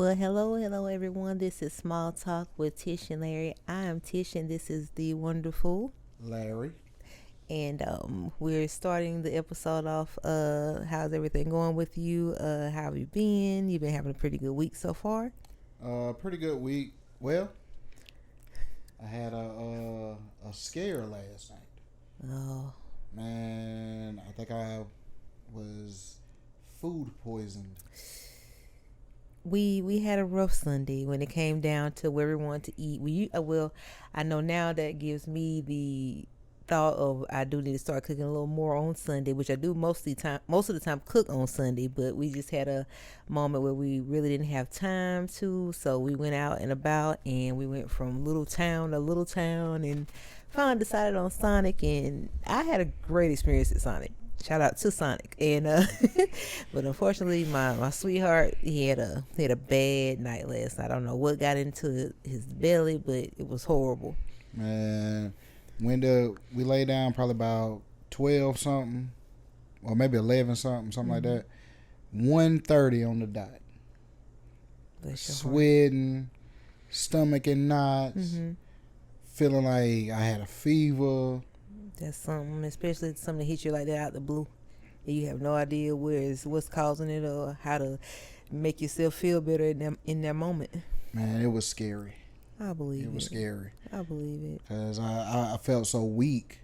Well, hello, everyone. This is Small Talk with Tish and Larry. I am Tish, and this is the wonderful. Larry. And we're starting the episode off. How's everything going with you? How have you been? You've been having a pretty good week so far. Pretty good week. Well, I had a scare last night. Oh, Man, I think I was food poisoned. we had a rough Sunday when it came down to where we wanted to eat. I know now that gives me the thought of I do need to start cooking a little more on Sunday, which I do most of the time cook on Sunday, but we just had a moment where we really didn't have time to, so we went out and about and we went from little town to little town and finally decided on Sonic, and I had a great experience at Sonic. Shout out to Sonic. And but unfortunately my sweetheart, he had a bad night last night. I don't know what got into his belly, but it was horrible. Man, we lay down probably about 12 something, or maybe 11 something like that. 1:30 on the dot. Bless your heart. Sweating, stomach in knots, feeling like I had a fever. That's something, especially something that hits you like that out the blue. And you have no idea what's causing it or how to make yourself feel better in that moment. Man, it was scary. I believe it. It was scary. I believe it. Because I felt so weak.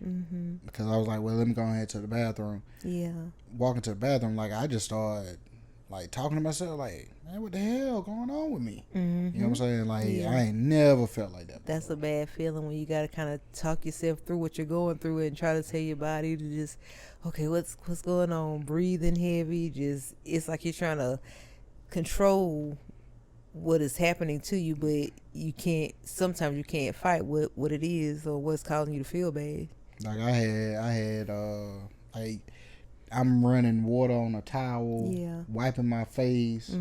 Because I was like, well, let me go ahead to the bathroom. Yeah. Walking to the bathroom, like, I just started, like, talking to myself, like, man, what the hell going on with me? You know what I'm saying? Like, Yeah. I ain't never felt like that before. That's a bad feeling when you got to kind of talk yourself through what you're going through and try to tell your body to just, okay, what's going on? Breathing heavy. Just, it's like you're trying to control what is happening to you, but sometimes you can't fight what it is or what's causing you to feel bad. Like, like, I'm running water on a towel, wiping my face.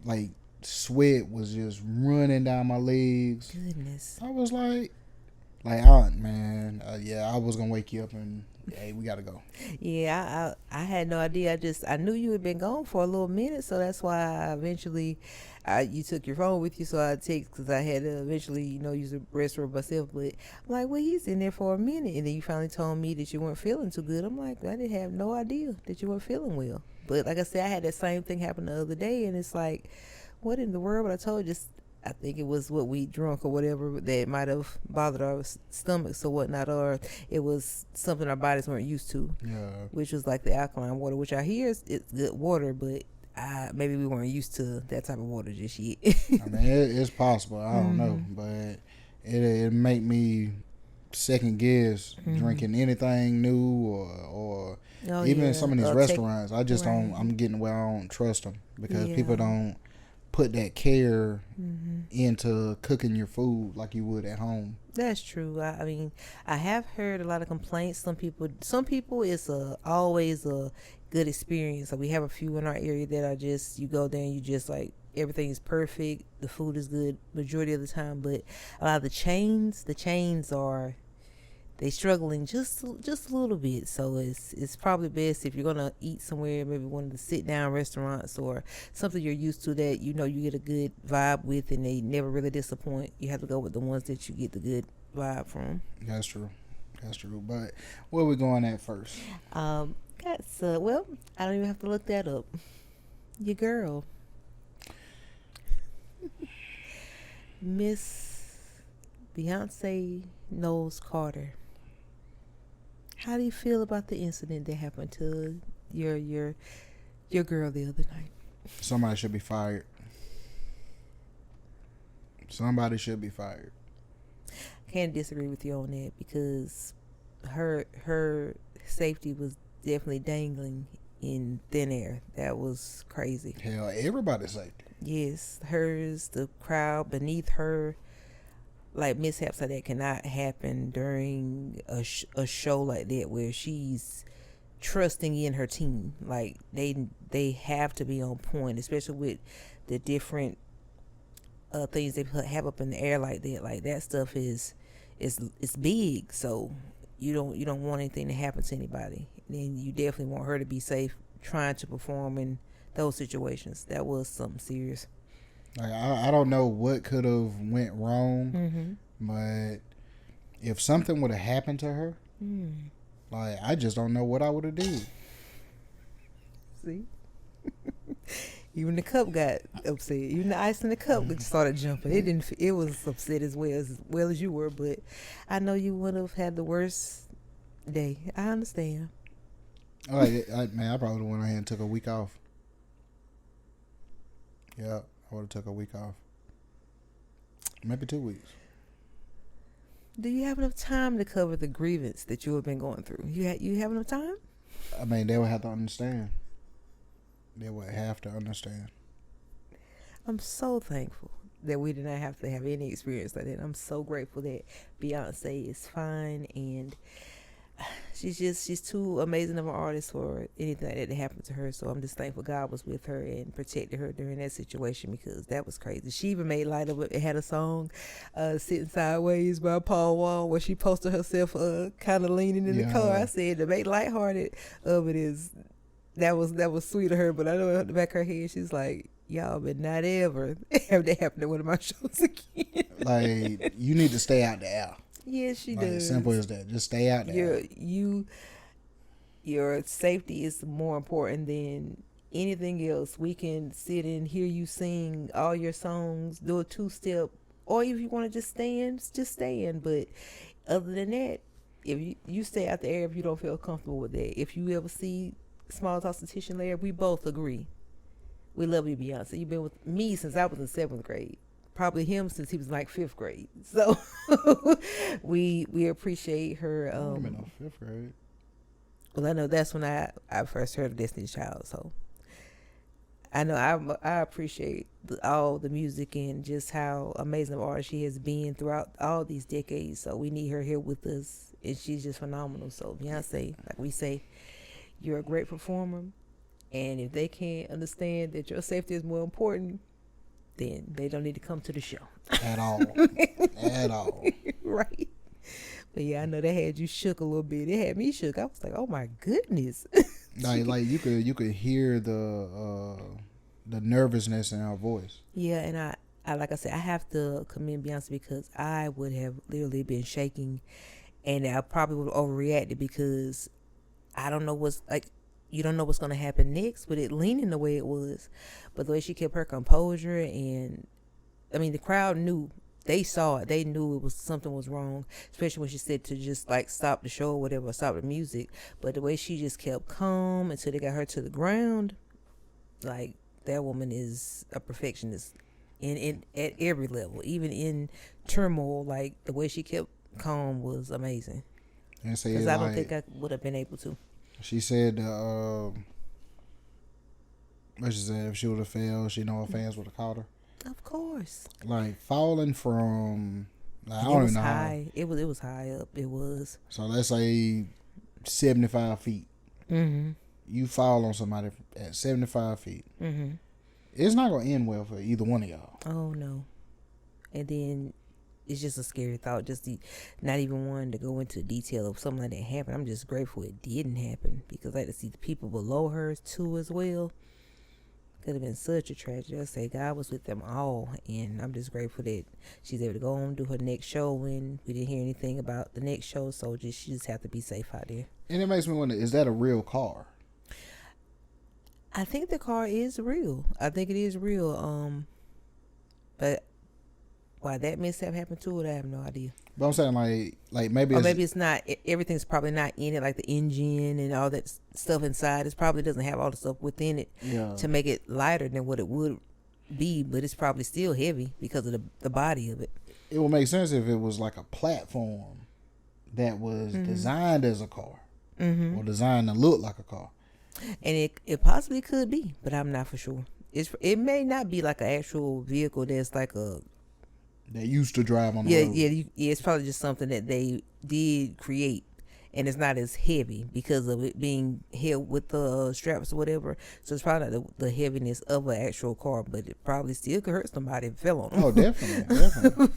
Like, sweat was just running down my legs. Goodness. I was like, man, I was gonna wake you up and, hey, we gotta go. Yeah, I had no idea. I knew you had been gone for a little minute, so that's why you took your phone with you, so I text because I had to eventually, use the restroom myself. But I'm like, well, he's in there for a minute, and then you finally told me that you weren't feeling too good. I'm like, I didn't have no idea that you weren't feeling well. But like I said, I had that same thing happen the other day, and it's like, what in the world? But I told you, I think it was what we drunk or whatever that might have bothered our stomachs or whatnot, or it was something our bodies weren't used to, which was like the alkaline water, which I hear is good water, but maybe we weren't used to that type of water just yet. I mean, it's possible. I don't know, but it make me second guess drinking anything new or even some of these restaurants. I just don't. I'm getting where I don't trust them because people don't put that care into cooking your food like you would at home. That's true. I mean, I have heard a lot of complaints. Some people it's always a good experience. Like, we have a few in our area that are just, you go there and you just like, everything is perfect. The food is good majority of the time. But a lot of the chains are, they struggling just a little bit. So it's probably best if you're gonna eat somewhere, maybe one of the sit down restaurants or something you're used to that you get a good vibe with, and they never really disappoint. You have to go with the ones that you get the good vibe from. That's true. But where we going at first? Well, I don't even have to look that up. Your girl, Miss Beyonce Knowles Carter. How do you feel about the incident that happened to your girl the other night? Somebody should be fired. Can't disagree with you on that because her safety was definitely dangling in thin air. That was crazy. Hell, everybody's safety. Yes, hers, the crowd beneath her. Like, mishaps like that cannot happen during a show like that where she's trusting in her team. Like, they have to be on point, especially with the different things they have up in the air like that. Like, that stuff is big, so you don't want anything to happen to anybody. And you definitely want her to be safe trying to perform in those situations. That was something serious. Like I don't know what could have went wrong, but if something would have happened to her, like I just don't know what I would have did. See, even the cup got upset. Even the ice in the cup started jumping. It didn't. It was upset as well as you were. But I know you would have had the worst day. I understand. Like, man, I probably went ahead and took a week off. Yeah, I would have took a week off. Maybe 2 weeks. Do you have enough time to cover the grievance that you have been going through? You have enough time? I mean, they would have to understand. They would have to understand. I'm so thankful that we did not have to have any experience like that. I'm so grateful that Beyonce is fine, and she's too amazing of an artist for anything like that to happen to her. So I'm just thankful God was with her and protected her during that situation, because that was crazy. She even made light of it. It had a song, Sitting Sideways by Paul Wall, where she posted herself kind of leaning in the car. I said to make lighthearted of it is that was sweet of her, but I know in the back of her head she's like, y'all but not ever have that happen to one of my shows again. Like, you need to stay out the air. Yes, she like, does. Simple as that. Just stay out there. Your safety is more important than anything else. We can sit and hear you sing all your songs, do a 2-step, or if you want to just stand. But other than that, if you stay out the air if you don't feel comfortable with that. If you ever see Small Talks with Tish and Larry, we both agree. We love you, Beyonce. You've been with me since I was in 7th grade. Probably him since he was like 5th grade. So we appreciate her. I'm in 5th grade. Well, I know that's when I first heard of Destiny's Child. So I know I appreciate all the music and just how amazing of an artist she has been throughout all these decades. So we need her here with us, and she's just phenomenal. So Beyonce, like we say, you're a great performer, and if they can't understand that your safety is more important, then they don't need to come to the show at all. At all. Right. But yeah, I know that had you shook a little bit. It had me shook. I was like, oh my goodness. like you could hear the nervousness in her voice. Yeah, and I like I said, I have to commend Beyonce, because I would have literally been shaking, and I probably would have overreacted, because I don't know you don't know what's going to happen next with it leaning the way it was. But the way she kept her composure, and I mean, the crowd knew. They saw it. They knew something was wrong, especially when she said to just like stop the show or whatever, stop the music. But the way she just kept calm until they got her to the ground, like, that woman is a perfectionist in at every level, even in turmoil. Like, the way she kept calm was amazing. Because I don't think I would have been able to. She said, what she said, if she would have failed, she know her fans would have caught her. Of course. Like, falling from, like, I don't even know. High. It was high up. It was. So let's say 75 feet. Mm-hmm. You fall on somebody at 75 feet. Mm-hmm. It's not going to end well for either one of y'all. Oh, no. And then it's just a scary thought, not even wanting to go into detail of something like that happened. I'm just grateful it didn't happen, because I like to see the people below her too as well. Could have been such a tragedy. I say God was with them all, and I'm just grateful that she's able to go on and do her next show, and we didn't hear anything about the next show, so she just have to be safe out there. And it makes me wonder, is that a real car? I think the car is real. I think it is real. But why that mishap happened to it, I have no idea. But I'm saying, like maybe it's not. Everything's probably not in it, like the engine and all that stuff inside. It probably doesn't have all the stuff within it to make it lighter than what it would be. But it's probably still heavy because of the body of it. It would make sense if it was like a platform that was designed as a car, or designed to look like a car. And it possibly could be, but I'm not for sure. It may not be like an actual vehicle that's like they used to drive on the road. Yeah, it's probably just something that they did create, and it's not as heavy because of it being held with the straps or whatever. So it's probably not the heaviness of an actual car, but it probably still could hurt somebody if it fell on them. Oh, definitely.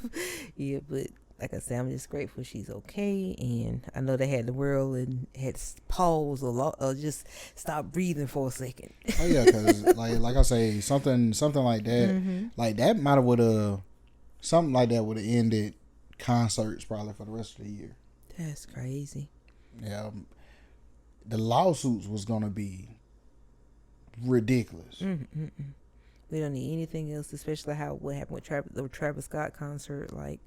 Yeah, but like I said, I'm just grateful she's okay, and I know they had the world and had paused a lot, or just stop breathing for a second. Oh yeah, because like I say, something like that, like that might have would have something like that would have ended concerts probably for the rest of the year. That's crazy. Yeah, the lawsuits was gonna be ridiculous. We don't need anything else, especially what happened with the Travis Scott concert. Like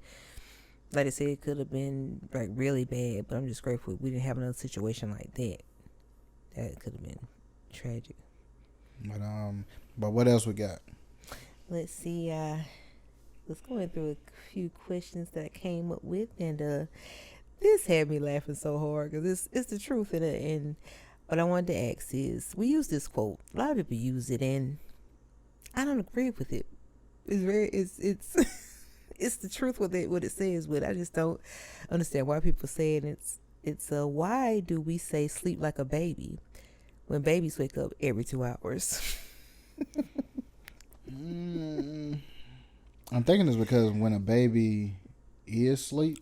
I said, it could have been like really bad, but I'm just grateful we didn't have another situation like that. That could have been tragic. But what else we got? Let's see. Was going through a few questions that I came up with, and this had me laughing so hard because it's the truth in it. And what I wanted to ask is, we use this quote. A lot of people use it, and I don't agree with it. It's it's the truth with it, what it says, but I just don't understand why people say it. It's why do we say sleep like a baby when babies wake up every 2 hours? I'm thinking it's because when a baby is asleep,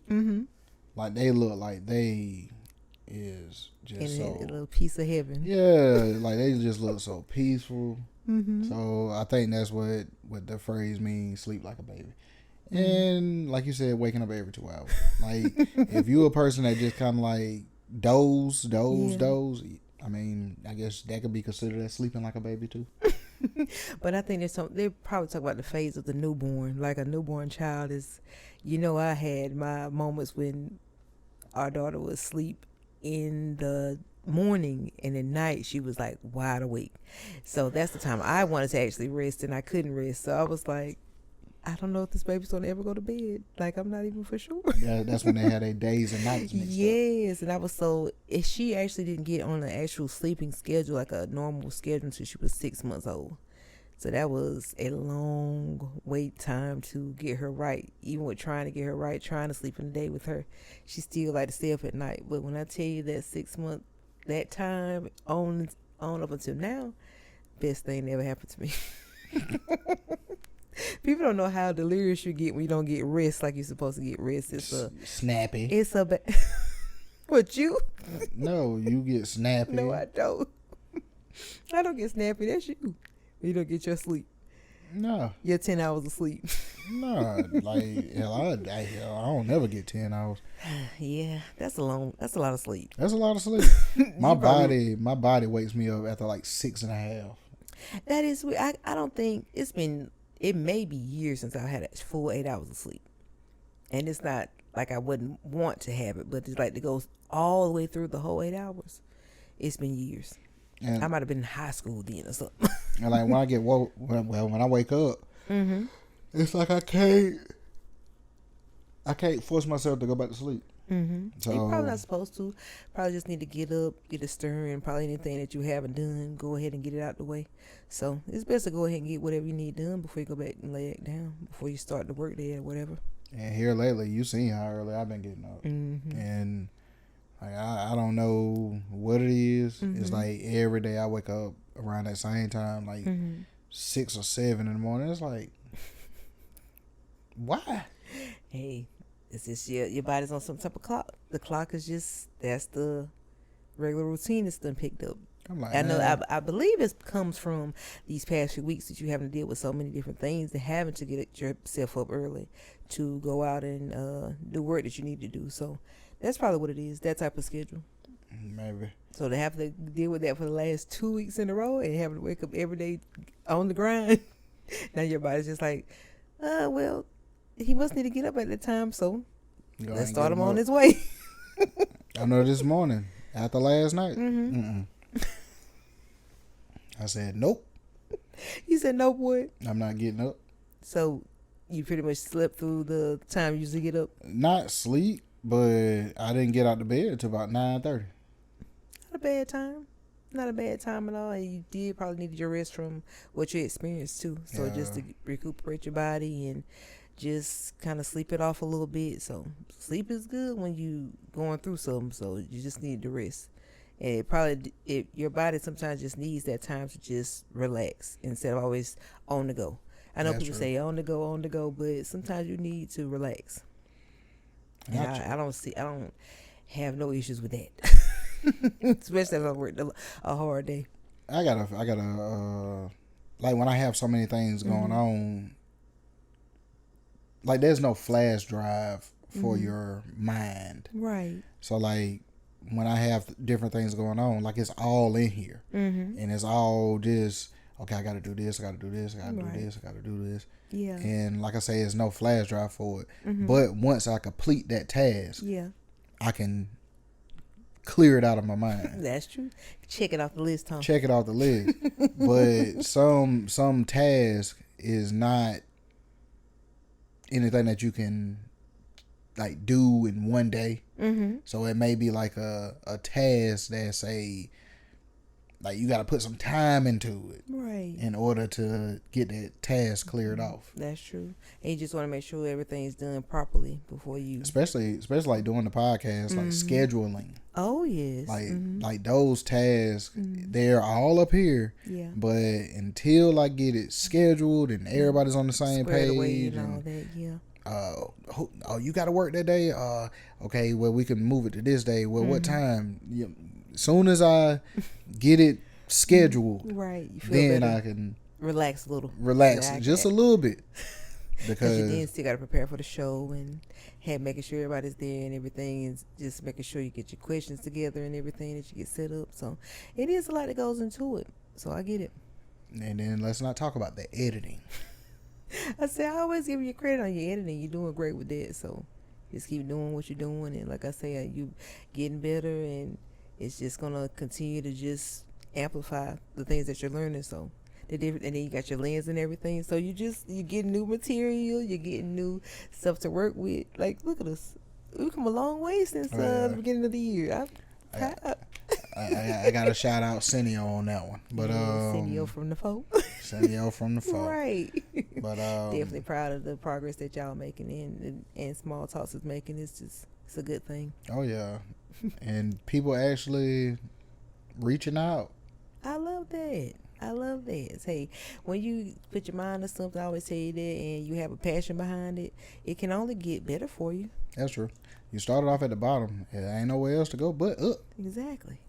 like they look like they is just a little piece of heaven. Yeah, like they just look so peaceful. So I think that's what the phrase means, sleep like a baby. And like you said, waking up every 2 hours. Like if you a person that just kind of like doze. I mean, I guess that could be considered as sleeping like a baby too. But I think they probably talk about the phase of the newborn. Like a newborn child is, I had my moments when our daughter was asleep in the morning, and at night she was like wide awake. So that's the time I wanted to actually rest, and I couldn't rest. So I was like, I don't know if this baby's gonna ever go to bed. Like, I'm not even for sure. Yeah, that's when they had their days and nights mixed up. Yes, and I was if she actually didn't get on an actual sleeping schedule, like a normal schedule, until she was 6 months old. So that was a long wait time to get her right. Even with trying to get her right, trying to sleep in the day with her, she still like to stay up at night. But when I tell you that 6 month, that time on up until now, best thing that ever happened to me. People don't know how delirious you get when you don't get rest like you're supposed to get rest. It's snappy. It's what, you? No, you get snappy. No, I don't. I don't get snappy. That's you. You don't get your sleep. No. You're 10 hours of sleep. No, like hell, I don't never get 10 hours. Yeah, that's a lot of sleep. That's a lot of sleep. my body wakes me up after like 6.5. That is weird. I don't think it may be years since I had a full 8 hours of sleep. And it's not like I wouldn't want to have it, but it's like it goes all the way through the whole 8 hours. It's been years. And I might have been in high school then or something. And like when I get when I wake up, it's like I can't force myself to go back to sleep. So you're probably not supposed to. Probably just need to get up, get a stirring. Probably anything that you haven't done, go ahead and get it out the way. So it's best to go ahead and get whatever you need done before you go back and lay it down, before you start the work day or whatever. And here lately, you seen how early I've been getting up, and like I don't know what it is. It's like every day I wake up around that same time, like 6 or 7 in the morning. It's like, why? Hey, it's just your body's on some type of clock. The clock is just, that's the regular routine that's done picked up. I'm like, I know. I believe it comes from these past few weeks that you having to deal with so many different things and having to get yourself up early to go out and do work that you need to do. So that's probably what it is. That type of schedule. Maybe. So to have to deal with that for the last 2 weeks in a row and having to wake up every day on the grind, now your body's just like, well, he must need to get up at that time. So let's start him on his way. I know this morning after last night. I said, nope. You said no, boy. I'm not getting up. So you pretty much slept through the time you usually get up? Not sleep, but I didn't get out of bed until about 9:30. Not a bad time. Not a bad time at all. And you did probably need your rest from what you experienced too. So just to recuperate your body and just kind of sleep it off a little bit. So sleep is good when you going through something. So you just need to rest. And your body sometimes just needs that time to just relax instead of always on the go. I know people say on the go, but sometimes you need to relax. And I don't have no issues with that. Especially if I worked a hard day. I gotta like when I have so many things going on, like there's no flash drive for your mind. Right. So like when I have different things going on, like it's all in here. And it's all just, okay, I gotta do this, I gotta do this, I gotta do this, I gotta do this. Yeah. And like I say, there's no flash drive for it. But once I complete that task, I can clear it out of my mind. That's true. Check it off the list, huh? Check it off the list. But some task is not anything that you can like do in one day. So it may be like a task that's like you got to put some time into it, right, in order to get that task cleared off. That's true. And you just want to make sure everything's done properly before you, especially like doing the podcast, like scheduling. Oh yes, like those tasks, they're all up here. Yeah. But until I get it scheduled and everybody's on the same squared page away and all that, oh, you got to work that day. Okay, well we can move it to this day. Well, what time? Soon as I get it scheduled, right, you feel then better. I can relax a little. Just a little bit. Because you then still got to prepare for the show and making sure everybody's there and everything, and just making sure you get your questions together and everything that you get set up. So it is a lot that goes into it. So I get it. And then let's not talk about the editing. I always give you credit on your editing. You're doing great with that. So just keep doing what you're doing. And like I say, you getting better, and it's just going to continue to just amplify the things that you're learning. So and then you got your lens and everything. So you're getting new material. You're getting new stuff to work with. Like, look at us. We've come a long way since the beginning of the year. I got to shout out Senio on that one. But Senio from the folk. Senio from the folk. Right. But definitely proud of the progress that y'all making, and Small Talks is making. It's a good thing. Oh yeah. And people actually reaching out. I love that. Hey, when you put your mind to something, I always tell you that, and you have a passion behind it, it can only get better for you. That's true. You started off at the bottom. There ain't nowhere else to go but up. Exactly.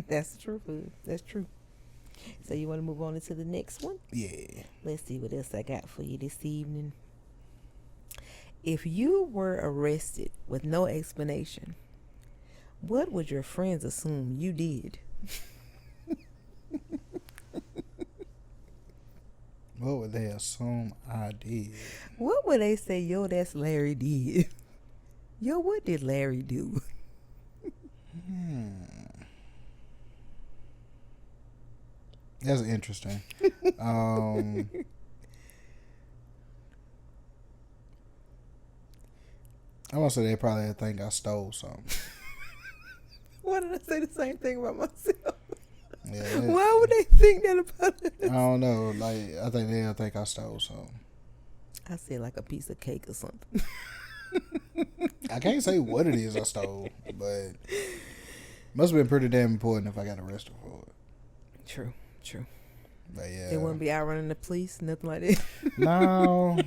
That's the truth. That's true. So you want to move on into the next one? Yeah. Let's see what else I got for you this evening. If you were arrested with no explanation, what would your friends assume you did? What would they assume I did? What would they say, yo, that's Larry did? Yo, what did Larry do? That's interesting. I'm gonna say they probably think I stole something. Why did I say the same thing about myself? Yeah, why would they think that about us? I don't know. Like, I think they'll think I stole something. I said like a piece of cake or something. I can't say what it is I stole, but must have been pretty damn important if I got arrested for it. True. But yeah, they wouldn't be outrunning the police, nothing like that. No,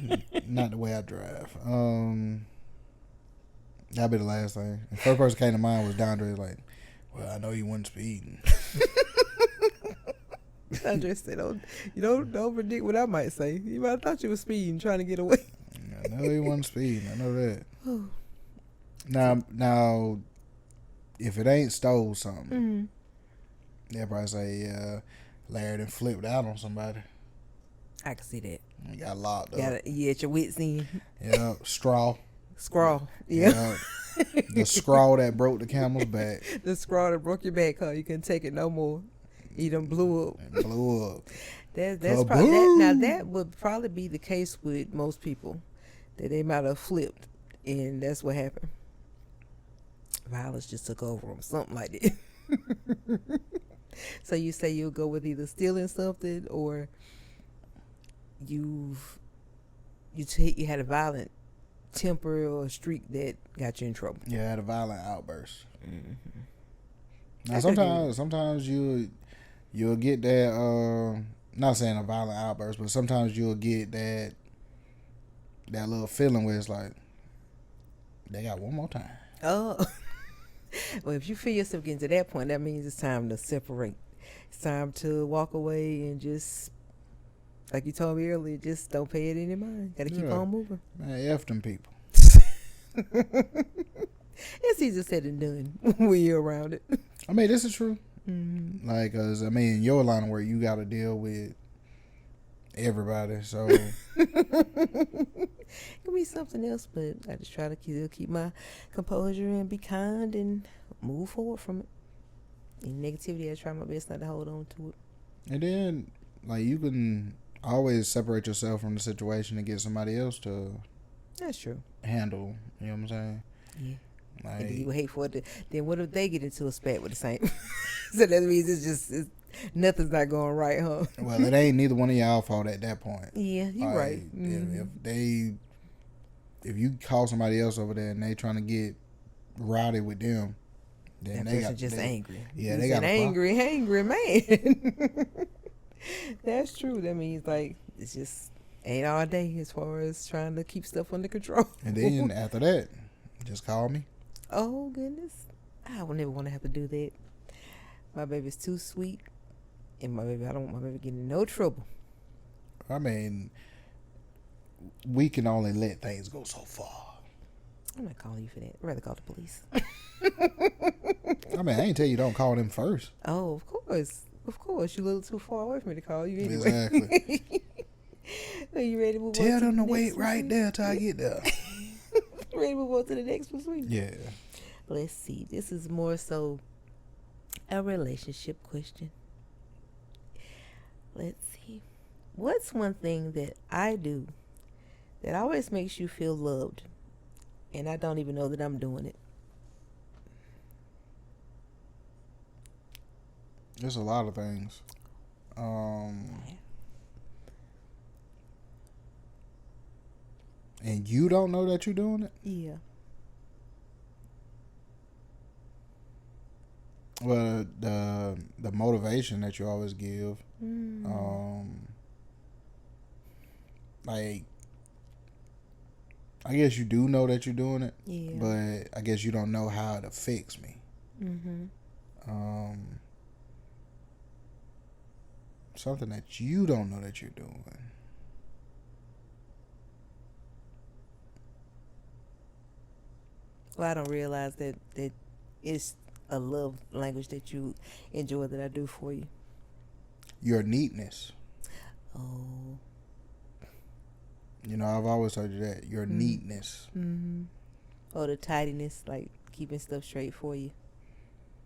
not the way I drive. That'd be the last thing. The first person came to mind was Dondre. Like, well, I know you wasn't speeding. Dondre said, "Don't predict what I might say. You might have thought you were speeding, trying to get away." I know he wasn't speeding. I know that. Now, if it ain't stole something, they'll probably say, Larry done flipped out on somebody. I can see that. You got locked up. At your wits end. Yeah, straw. Yeah. The straw that broke the camel's back. The straw that broke your back, huh? You couldn't take it no more. You done blew up. That's probably that. Now that would probably be the case with most people, that they might have flipped, and that's what happened. Violence just took over them, something like that. So you say you'll go with either stealing something, or you had a violent temper or streak that got you in trouble. Yeah, I had a violent outburst. Now sometimes you'll get that. Not saying a violent outburst, but sometimes you'll get that little feeling where it's like, They got one more time. Oh. Well, if you feel yourself getting to that point, that means it's time to separate. It's time to walk away and just, like you told me earlier, just don't pay it any mind. Gotta keep on moving. Man, F them people. It's easier said than done when you're around it. I mean, this is true. Mm-hmm. Like, cause I mean, in your line of work, you got to deal with everybody. So It could be something else, but I just try to keep my composure and be kind and move forward from it. In negativity, I try my best not to hold on to it. And then, like, you can always separate yourself from the situation and get somebody else to. That's true. Handle. You know what I'm saying? Yeah. Like, and then you would hate for it. Then what if they get into a spat with the same? So that means nothing's not going right, huh? Well, it ain't neither one of y'all fault at that point. Yeah, you're right. If you call somebody else over there and they trying to get rowdy with them, then that person just angry. Yeah, they got angry man. That's true. That means like it's just ain't all day as far as trying to keep stuff under control. And then after that, just call me. Oh goodness, I would never want to have to do that. My baby's too sweet, and I don't want my baby getting in no trouble. I mean, we can only let things go so far. I'm not calling you for that. I'd rather call the police. I mean, I ain't tell you don't call them first. Oh, of course. You're a little too far away for me to call you anyway. Exactly. Are you ready to move on? Tell them to wait right there till I get there. Ready to move on to the next one, sweetie? Yeah. Let's see. This is more so a relationship question. Let's see. What's one thing that I do that always makes you feel loved, and I don't even know that I'm doing it? There's a lot of things. And you don't know that you're doing it? Yeah. Well, the motivation that you always give, like, I guess you do know that you're doing it, yeah. But I guess you don't know how it affects me. Something that you don't know that you're doing. Well, I don't realize that it's a love language that you enjoy that I do for you. Your neatness. Oh. You know, I've always told you that. Your neatness. Mm-hmm. Or the tidiness, like keeping stuff straight for you.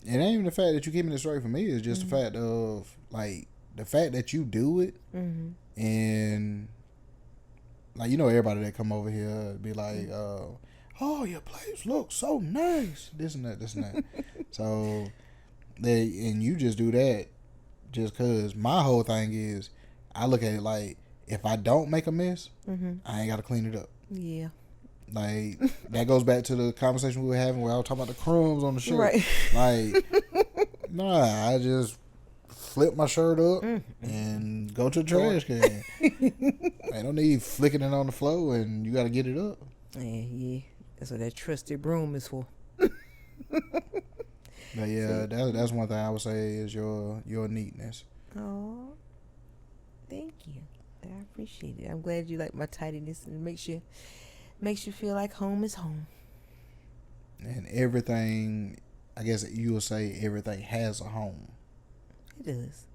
It ain't even the fact that you keeping it straight for me. It's just the fact of, like, the fact that you do it. And, like, you know, everybody that come over here be like, oh, your place looks so nice. This and that. So, and you just do that just because my whole thing is, I look at it like, if I don't make a mess, I ain't got to clean it up. Yeah. Like, that goes back to the conversation we were having where I was talking about the crumbs on the shirt. Right. Like, nah, I just flip my shirt up and go to the trash can. I don't need flicking it on the floor and you got to get it up. Yeah. That's what that trusted broom is for. But yeah, that's one thing I would say is your neatness. Oh, thank you. I appreciate it. I'm glad you like my tidiness, and it makes you feel like home is home. And everything, I guess you will say everything has a home. It does.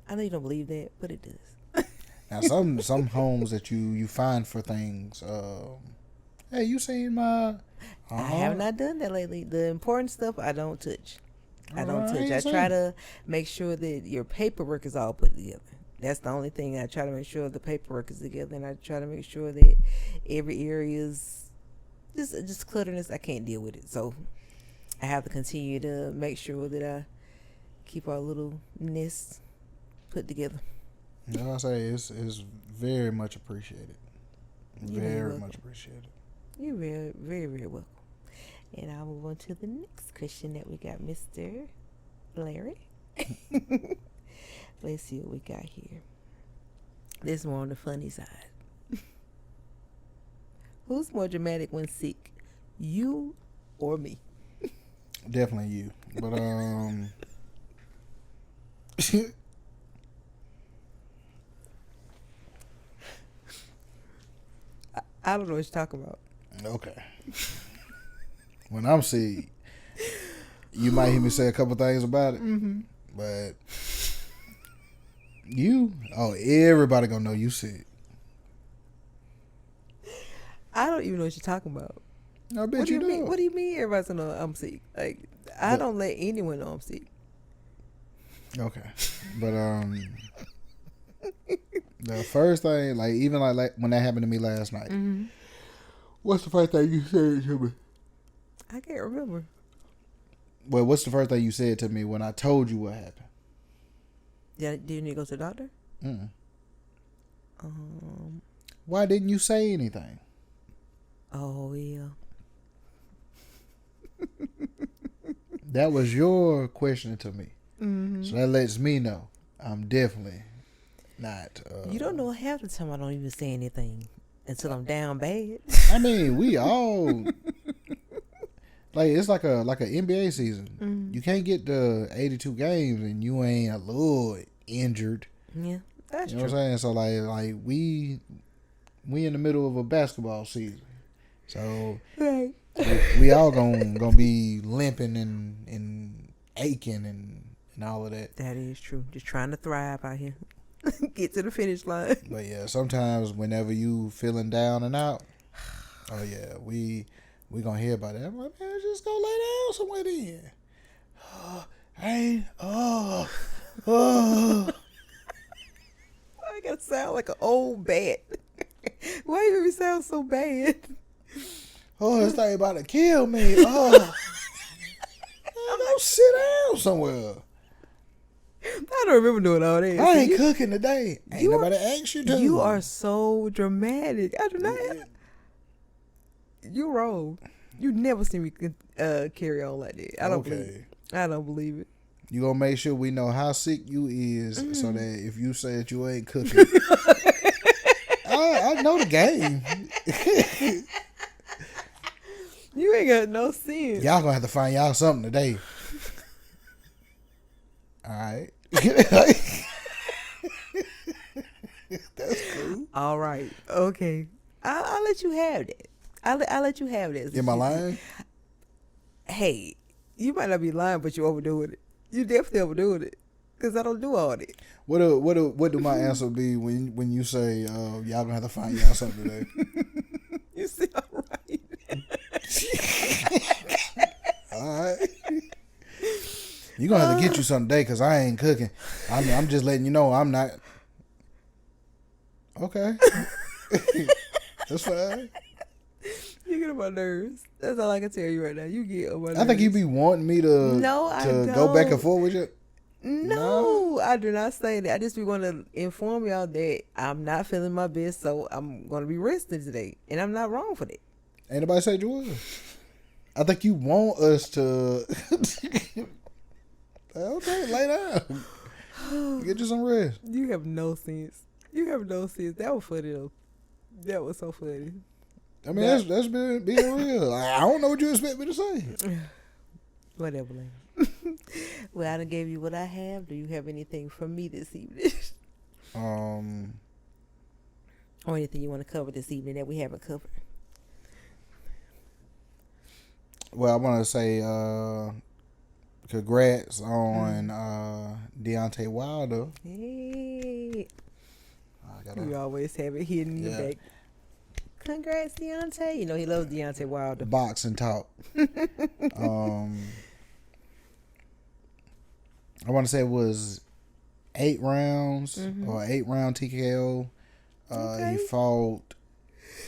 I know you don't believe that, but it does. Now some homes that you find for things. Hey, you seen my? I have not done that lately. The important stuff I don't touch. I try to make sure that your paperwork is all put together. That's the only thing. I try to make sure the paperwork is together, and I try to make sure that every area is just clutterness. I can't deal with it, so I have to continue to make sure that I keep our little nest put together. You know, I say it's very much appreciated. Very much appreciated. You're very, very, very welcome. And I'll move on to the next question that we got, Mr. Larry. Let's see what we got here. This is more on the funny side. Who's more dramatic when sick, You or me? Definitely you. But I don't know what you're talking about. Okay. When I'm sick, you might hear me say a couple things about it. Mm-hmm. But you, everybody gonna know you sick. I don't even know what you're talking about. I bet you do. What do you mean everybody's gonna know I'm sick? Like, I don't let anyone know I'm sick. Okay. But the first thing, like even like when that happened to me last night, Mm-hmm. what's the first thing you said to me? I can't remember. Well, what's the first thing you said to me when I told you what happened? Yeah, did you need to go to the doctor? Mm. Um. Why didn't you say anything? Oh yeah. That was your question to me. Mm-hmm. So that lets me know I'm definitely not. You don't know half the time I don't even say anything until I'm down bad. I mean, we all like it's like a NBA season. Mm-hmm. You can't get to 82 games and you ain't a little injured. Yeah, that's you know true. what I'm saying? So like we in the middle of a basketball season. So Right. we all gonna be limping and aching and all of that. That is true. Just trying to thrive out here. Get to the finish line. But yeah, sometimes whenever you feeling down and out, oh yeah, we gonna hear about it. I'm like, man, just go lay down somewhere then. I gotta sound like an old bat. Why you make me sound so bad? This thing about to kill me. I'm gonna sit down somewhere. I don't remember doing all that. I ain't cooking today. Ain't nobody asked you to. You are so dramatic. I do not. You're wrong. You never see me carry on like that. I don't believe it. I don't believe it. You gonna make sure we know how sick you is, so that if you say that you ain't cooking, I know the game. You ain't got no sense. Y'all gonna have to find y'all something today. All right. That's cool. All right. Okay. I'll let you have that. I'll let you have that. Am I lying? Hey, you might not be lying, but you're overdoing it. You definitely overdoing it. Because I don't do all that. What do my answer be when you say y'all gonna have to find y'all something today? You see, all right. All right. You're gonna have to get you something today because I ain't cooking. I'm just letting you know I'm not. Okay. That's fine. You get on my nerves. That's all I can tell you right now. You get on my nerves. I think you be wanting me to go back and forth with you. No, I do not say that. I just be want to inform y'all that I'm not feeling my best, so I'm going to be resting today. And I'm not wrong for that. Ain't nobody said you was. I think you want us to... Okay, lay down. Get you some rest. You have no sense. You have no sense. That was funny, though. That was so funny. I mean, that's being real. I don't know what you expect me to say. Whatever, Lane. Well, I done gave you what I have. Do you have anything for me this evening? Or anything you want to cover this evening that we haven't covered? Well, I want to say congrats on Deontay Wilder. Hey. You always have it hidden in the back. Congrats, Deontay. You know he loves Deontay Wilder. Boxing talk. I want to say it was 8 rounds or 8-round TKO. He fought,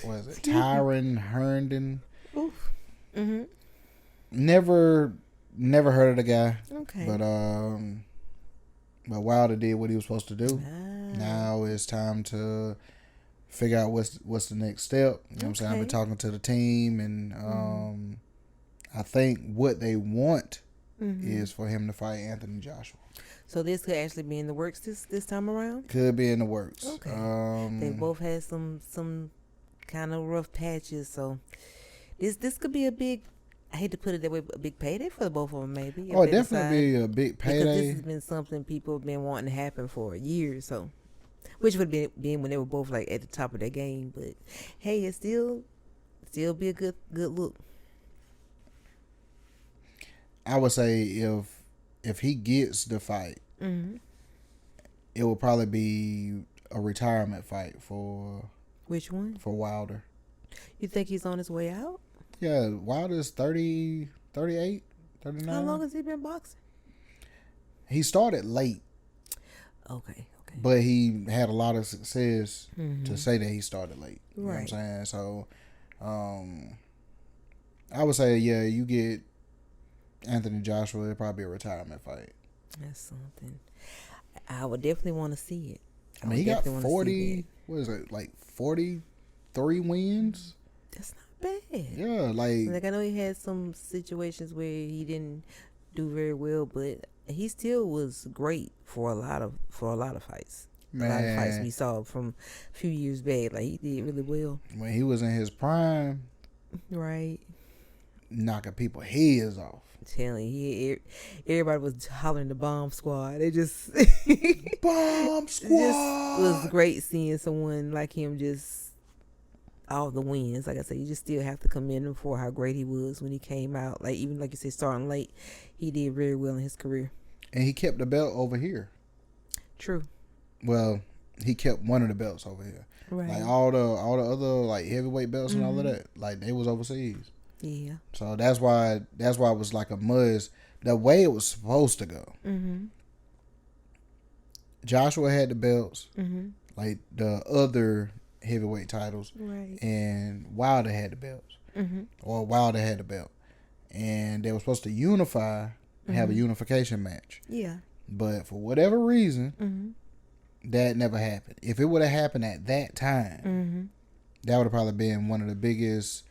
what is it, Tyron Herndon. Oof. Mm-hmm. Never heard of the guy. Okay. But Wilder did what he was supposed to do. Now it's time to figure out what's the next step. You know what I'm saying? I've been talking to the team, and I think what they want is for him to fight Anthony Joshua. So this could actually be in the works this time around? Could be in the works. Okay. They both had some kind of rough patches, so This could be a big. I hate to put it that way, but a big payday for the both of them, maybe. Oh, definitely be a big payday. Because this has been something people have been wanting to happen for years, so which would be been when they were both like at the top of their game. But hey, it still be a good look. I would say if he gets the fight, it will probably be a retirement fight for which one? For Wilder. You think he's on his way out? Yeah, Wilder's 30, 38, 39. How long has he been boxing? He started late. Okay. But he had a lot of success to say that he started late. You know what I'm saying? So, I would say, yeah, you get Anthony Joshua, it'll probably be a retirement fight. That's something. I would definitely want to see it. I mean, he got 40, what is it, like 43 wins? That's not bad. Yeah, like I know he had some situations where he didn't do very well, but he still was great for a lot of fights. Man. A lot of fights we saw from a few years back. Like, he did really well. When he was in his prime, right, knocking people heads off. Telling you, everybody was hollering the bomb squad. It just bomb squad. It just was great seeing someone like him just all the wins. Like I said, you just still have to commend him for how great he was when he came out. Like, even like you said, starting late, he did very well in his career. And he kept the belt over here. True. Well, he kept one of the belts over here. Right. Like all the other like heavyweight belts and all of that, like they was overseas. Yeah. So that's why it was like a must. The way it was supposed to go. Joshua had the belts, like the other heavyweight titles, right? And Wilder had the belts, or Wilder had the belt, and they were supposed to unify, have a unification match. Yeah. But for whatever reason, that never happened. If it would have happened at that time, that would have probably been one of the biggest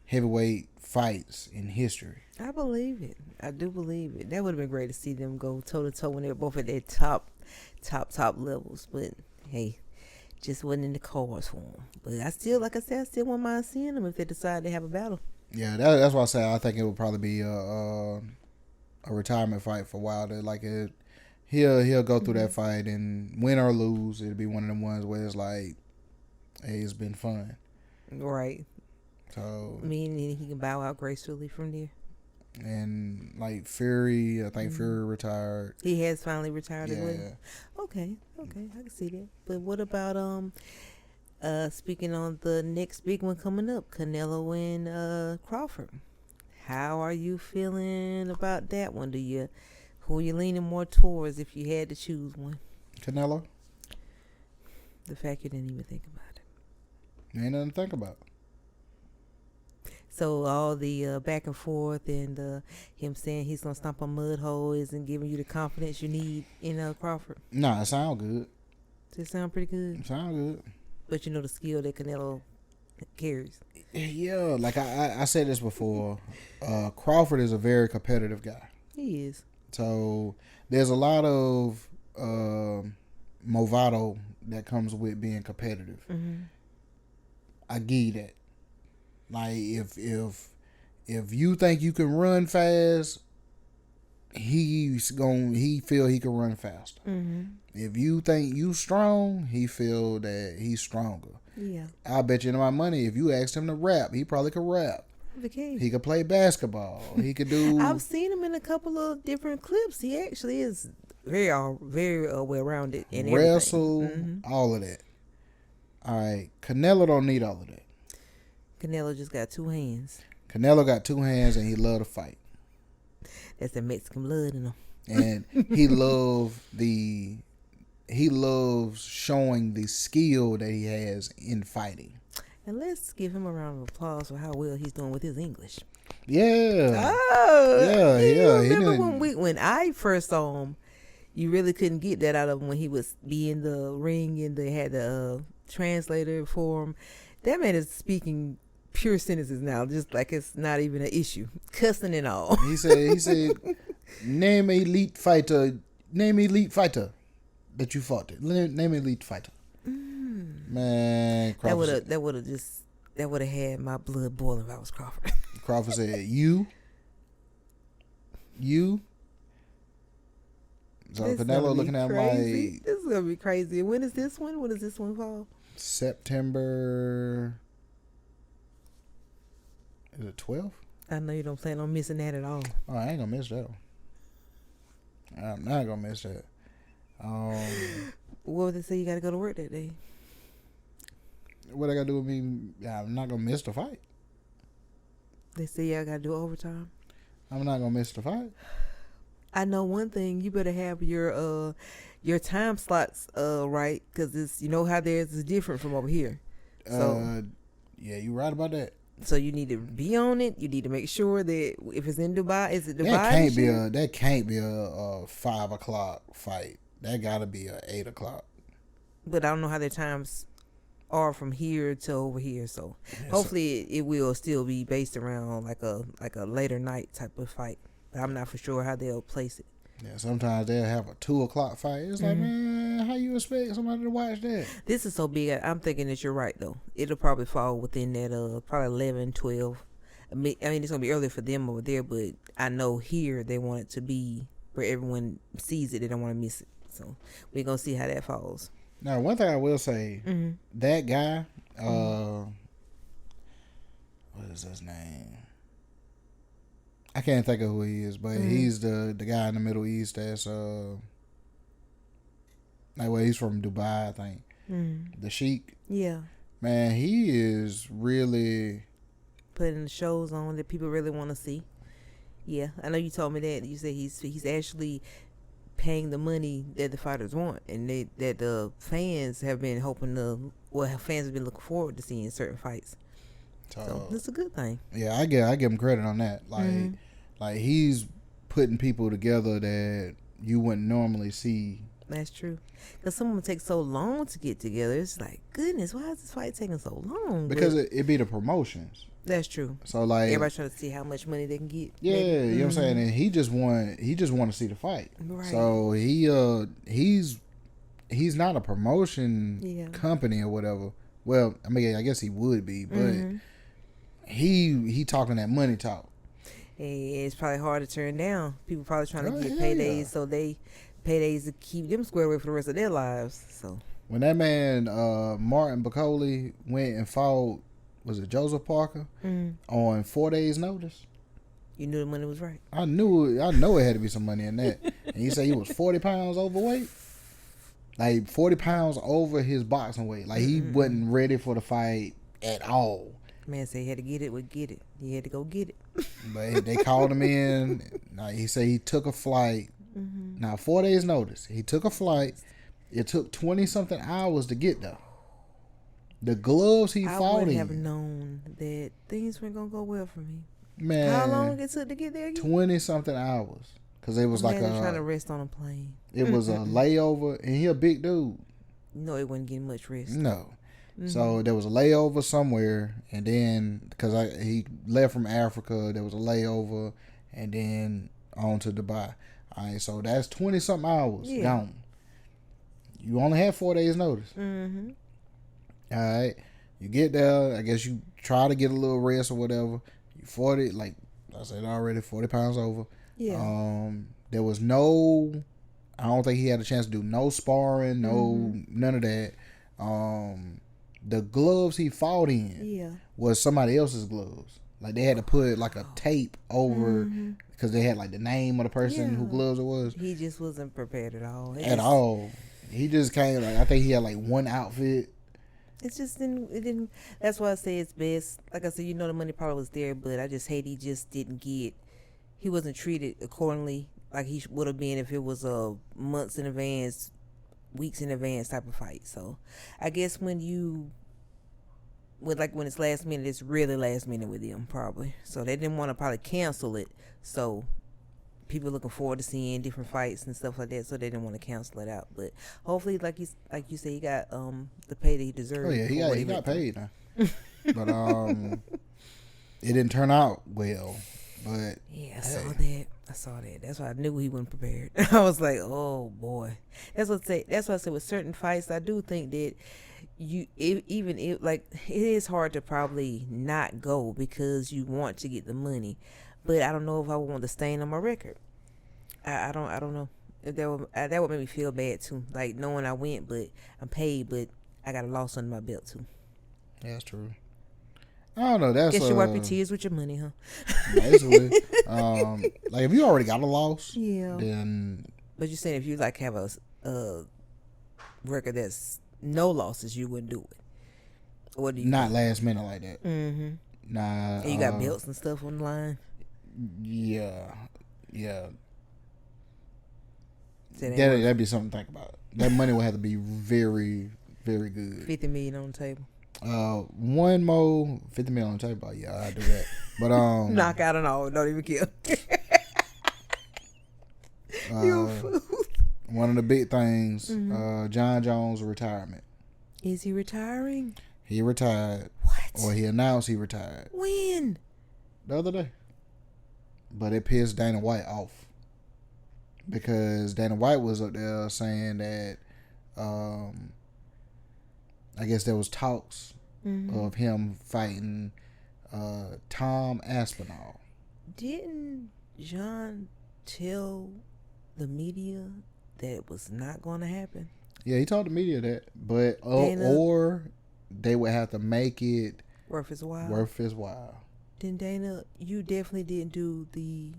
heavyweight fights in history. I believe it. I do believe it. That would have been great to see them go toe to toe when they were both at their top levels. But hey, just wasn't in the cards for them. But I still, like I said, I still wouldn't mind seeing them if they decide to have a battle. Yeah, that's why I say I think it would probably be a retirement fight for Wilder. Like he'll go through that fight and win or lose. It'll be one of them ones where it's like, hey, it's been fun. Right. So meaning he can bow out gracefully from there. And like Fury, I think Fury retired. He has finally retired as well. Yeah. Okay, I can see that. But what about speaking on the next big one coming up, Canelo and Crawford? How are you feeling about that one? Who are you leaning more towards if you had to choose one? Canelo. The fact you didn't even think about it. Ain't nothing to think about. So all the back and forth and him saying he's gonna stomp a mud hole isn't giving you the confidence you need in Crawford. Nah, it sound good. Does it sound pretty good? It sound good. But you know the skill that Canelo carries. Yeah, like I said this before. Crawford is a very competitive guy. He is. So there's a lot of movado that comes with being competitive. I give you that. Like if you think you can run fast, he feel he can run faster. If you think you strong, he feel that he's stronger. Yeah. I bet you my money, if you asked him to rap, he probably could rap. He could play basketball. He could do. I've seen him in a couple of different clips. He actually is very well rounded in wrestle, everything. all of that. All right, Canelo don't need all of that. Canelo just got two hands. Canelo got two hands and he love to fight. That's the Mexican blood in him. And he loves showing the skill that he has in fighting. And let's give him a round of applause for how well he's doing with his English. Yeah. Oh. Yeah. Remember when I first saw him, you really couldn't get that out of him when he was in the ring and they had the translator for him. That man is speaking pure sentences now, just like it's not even an issue, cussing and all. He said, name elite fighter that you fought. Name elite fighter. Man, that would have just That would have had my blood boiling if I was Crawford. Crawford said, you. So Canelo looking at crazy. This is gonna be crazy. And when is this one? When does this one fall? September. Is it 12th? I know you don't plan on missing that at all. Oh, I ain't gonna miss that one. I'm not gonna miss that. What would they say? You got to go to work that day. What I gotta do with me? I'm not gonna miss the fight. They say y'all got to do overtime. I'm not gonna miss the fight. I know one thing. You better have your time slots right, because it's, you know how theirs is different from over here. So yeah, you right about that. So you need to be on it. You need to make sure that if it's in Dubai, is it Dubai? That can't be a 5 o'clock fight. That gotta be a 8 o'clock. But I don't know how their times are from here to over here. So hopefully it will still be based around like a later night type of fight. But I'm not for sure how they'll place it. Yeah, sometimes they'll have a 2 o'clock fight. It's like, man, how you expect somebody to watch that? This is so big. I'm thinking that you're right, though. It'll probably fall within that, probably 11, 12. I mean, it's going to be early for them over there, but I know here they want it to be where everyone sees it. They don't want to miss it. So we're going to see how that falls. Now, one thing I will say, that guy, what is his name? I can't think of who he is, but he's the guy in the Middle East that's he's from Dubai, I think. The Sheik. Yeah. Man, he is really putting shows on that people really want to see. Yeah, I know you told me that. You said he's actually paying the money that the fighters want, and that the fans have been fans have been looking forward to seeing certain fights. So that's a good thing. Yeah, I give him credit on that. Like he's putting people together that you wouldn't normally see. That's true. Because some of them take so long to get together. It's like, goodness, why is this fight taking so long? Because it be the promotions. That's true. So like everybody's trying to see how much money they can get. Yeah, you know what I'm saying? And he just want to see the fight. Right. So he's not a promotion company or whatever. Well, I mean, I guess he would be, but he talking that money talk. Hey, it's probably hard to turn down. People probably trying to get paydays, so paydays to keep them squared away for the rest of their lives. So when that man Martin Bacoli went and fought, was it Joseph Parker on 4 days notice? You knew the money was right. I know it had to be some money in that. And he said he was 40 pounds overweight. Like 40 pounds over his boxing weight. Like he wasn't ready for the fight at all. Man said he had to get it. He had to go get it. But they called him in. He said he took a flight. Now 4 days notice. He took a flight. It took 20-something hours to get there. The gloves he fought in. I would have known that things weren't going to go well for me. Man. How long it took to get there again? 20-something hours. Because it was like trying to rest on a plane. It was a layover. And he a big dude. No, it wasn't getting much rest. No. So there was a layover somewhere, and then because he left from Africa, there was a layover, and then on to Dubai. All right, so that's 20-something hours gone. You only had 4 days notice. All right, you get there. I guess you try to get a little rest or whatever. You 40, like I said already, 40 pounds over. Yeah. There was no. I don't think he had a chance to do no sparring, none of that. The gloves he fought in was somebody else's gloves. Like they had to put like a tape over because they had like the name of the person who gloves it was. He just wasn't prepared at all. All. He just came like I think he had like one outfit. It didn't. That's why I say it's best. Like I said, the money probably was there, but I just hate he just didn't get. He wasn't treated accordingly like he would have been if it was months in advance, weeks in advance type of fight. So I guess when it's last minute, it's really last minute with them probably. So they didn't want to probably cancel it. So people looking forward to seeing different fights and stuff like that. So they didn't want to cancel it out. But hopefully, like you said, he got the pay that he deserved. Oh yeah, he got paid now. But it didn't turn out well. But yeah, I saw that. That's why I knew he wasn't prepared. I was like, oh boy. That's what I say. With certain fights, I do think that even if like it is hard to probably not go because you want to get the money, but I don't know if I want the stain on my record. I don't know. That would make me feel bad too. Like knowing I went, but I'm paid, but I got a loss under my belt too. Yeah, that's true. I don't know. That's guess you wipe your tears with your money, huh? Basically, like if you already got a loss, yeah. Then. But you're saying if you like have a record that's no losses, you wouldn't do it. What do you? Not do? Last minute like that. Mm-hmm. Nah. And you got belts and stuff on the line. Yeah. That'd be something to think about. That money would have to be very, very good. 50 million on the table. One more 50 million on the table. Yeah, I'd do that. But knockout and all, don't even kill. You fool. One of the big things, John Jones' retirement. Is he retiring? He retired. What? Or he announced he retired. When? The other day. But it pissed Dana White off. Because Dana White was up there saying that I guess there was talks of him fighting Tom Aspinall. Didn't John tell the media that it was not going to happen? Yeah, he told the media that, but or they would have to make it worth his while. Then Dana, you definitely didn't do the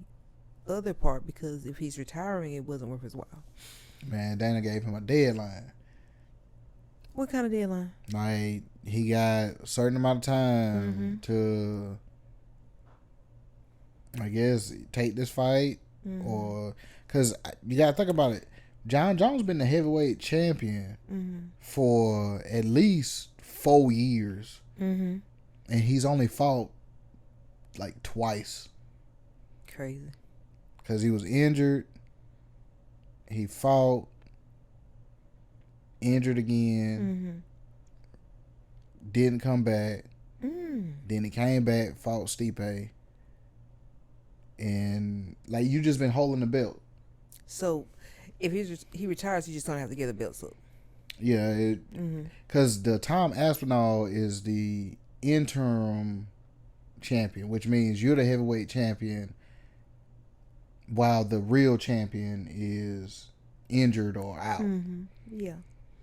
other part because if he's retiring, it wasn't worth his while. Man, Dana gave him a deadline. What kind of deadline? Like he got a certain amount of time to, I guess, take this fight, or because you gotta think about it. John Jones been the heavyweight champion for at least 4 years, and he's only fought like twice. Crazy. Because he was injured, he fought, injured again, didn't come back, then he came back, fought Stipe, and like you just been holding the belt. So if he retires, you just don't have to get the belts up. Yeah, because the Tom Aspinall is the interim champion, which means you're the heavyweight champion while the real champion is injured or out. Yeah.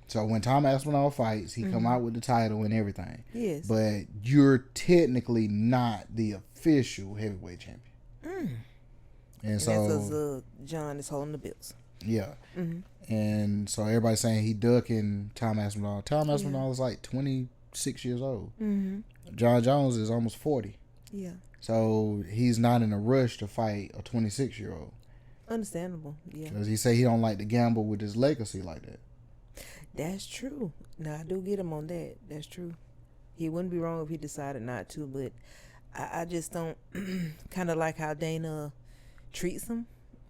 So when Tom Aspinall fights, he come out with the title and everything. Yes. But you're technically not the official heavyweight champion. And so that's because John is holding the belts. Yeah. And so everybody's saying he ducking Tom Aspinall. Tom Aspinall is like 26 years old. John Jones is almost 40. Yeah. So he's not in a rush to fight a 26-year-old. Understandable, yeah. Because he say he don't like to gamble with his legacy like that. That's true. Now, I do get him on that. That's true. He wouldn't be wrong if he decided not to, but I just don't kind of like how Dana treats him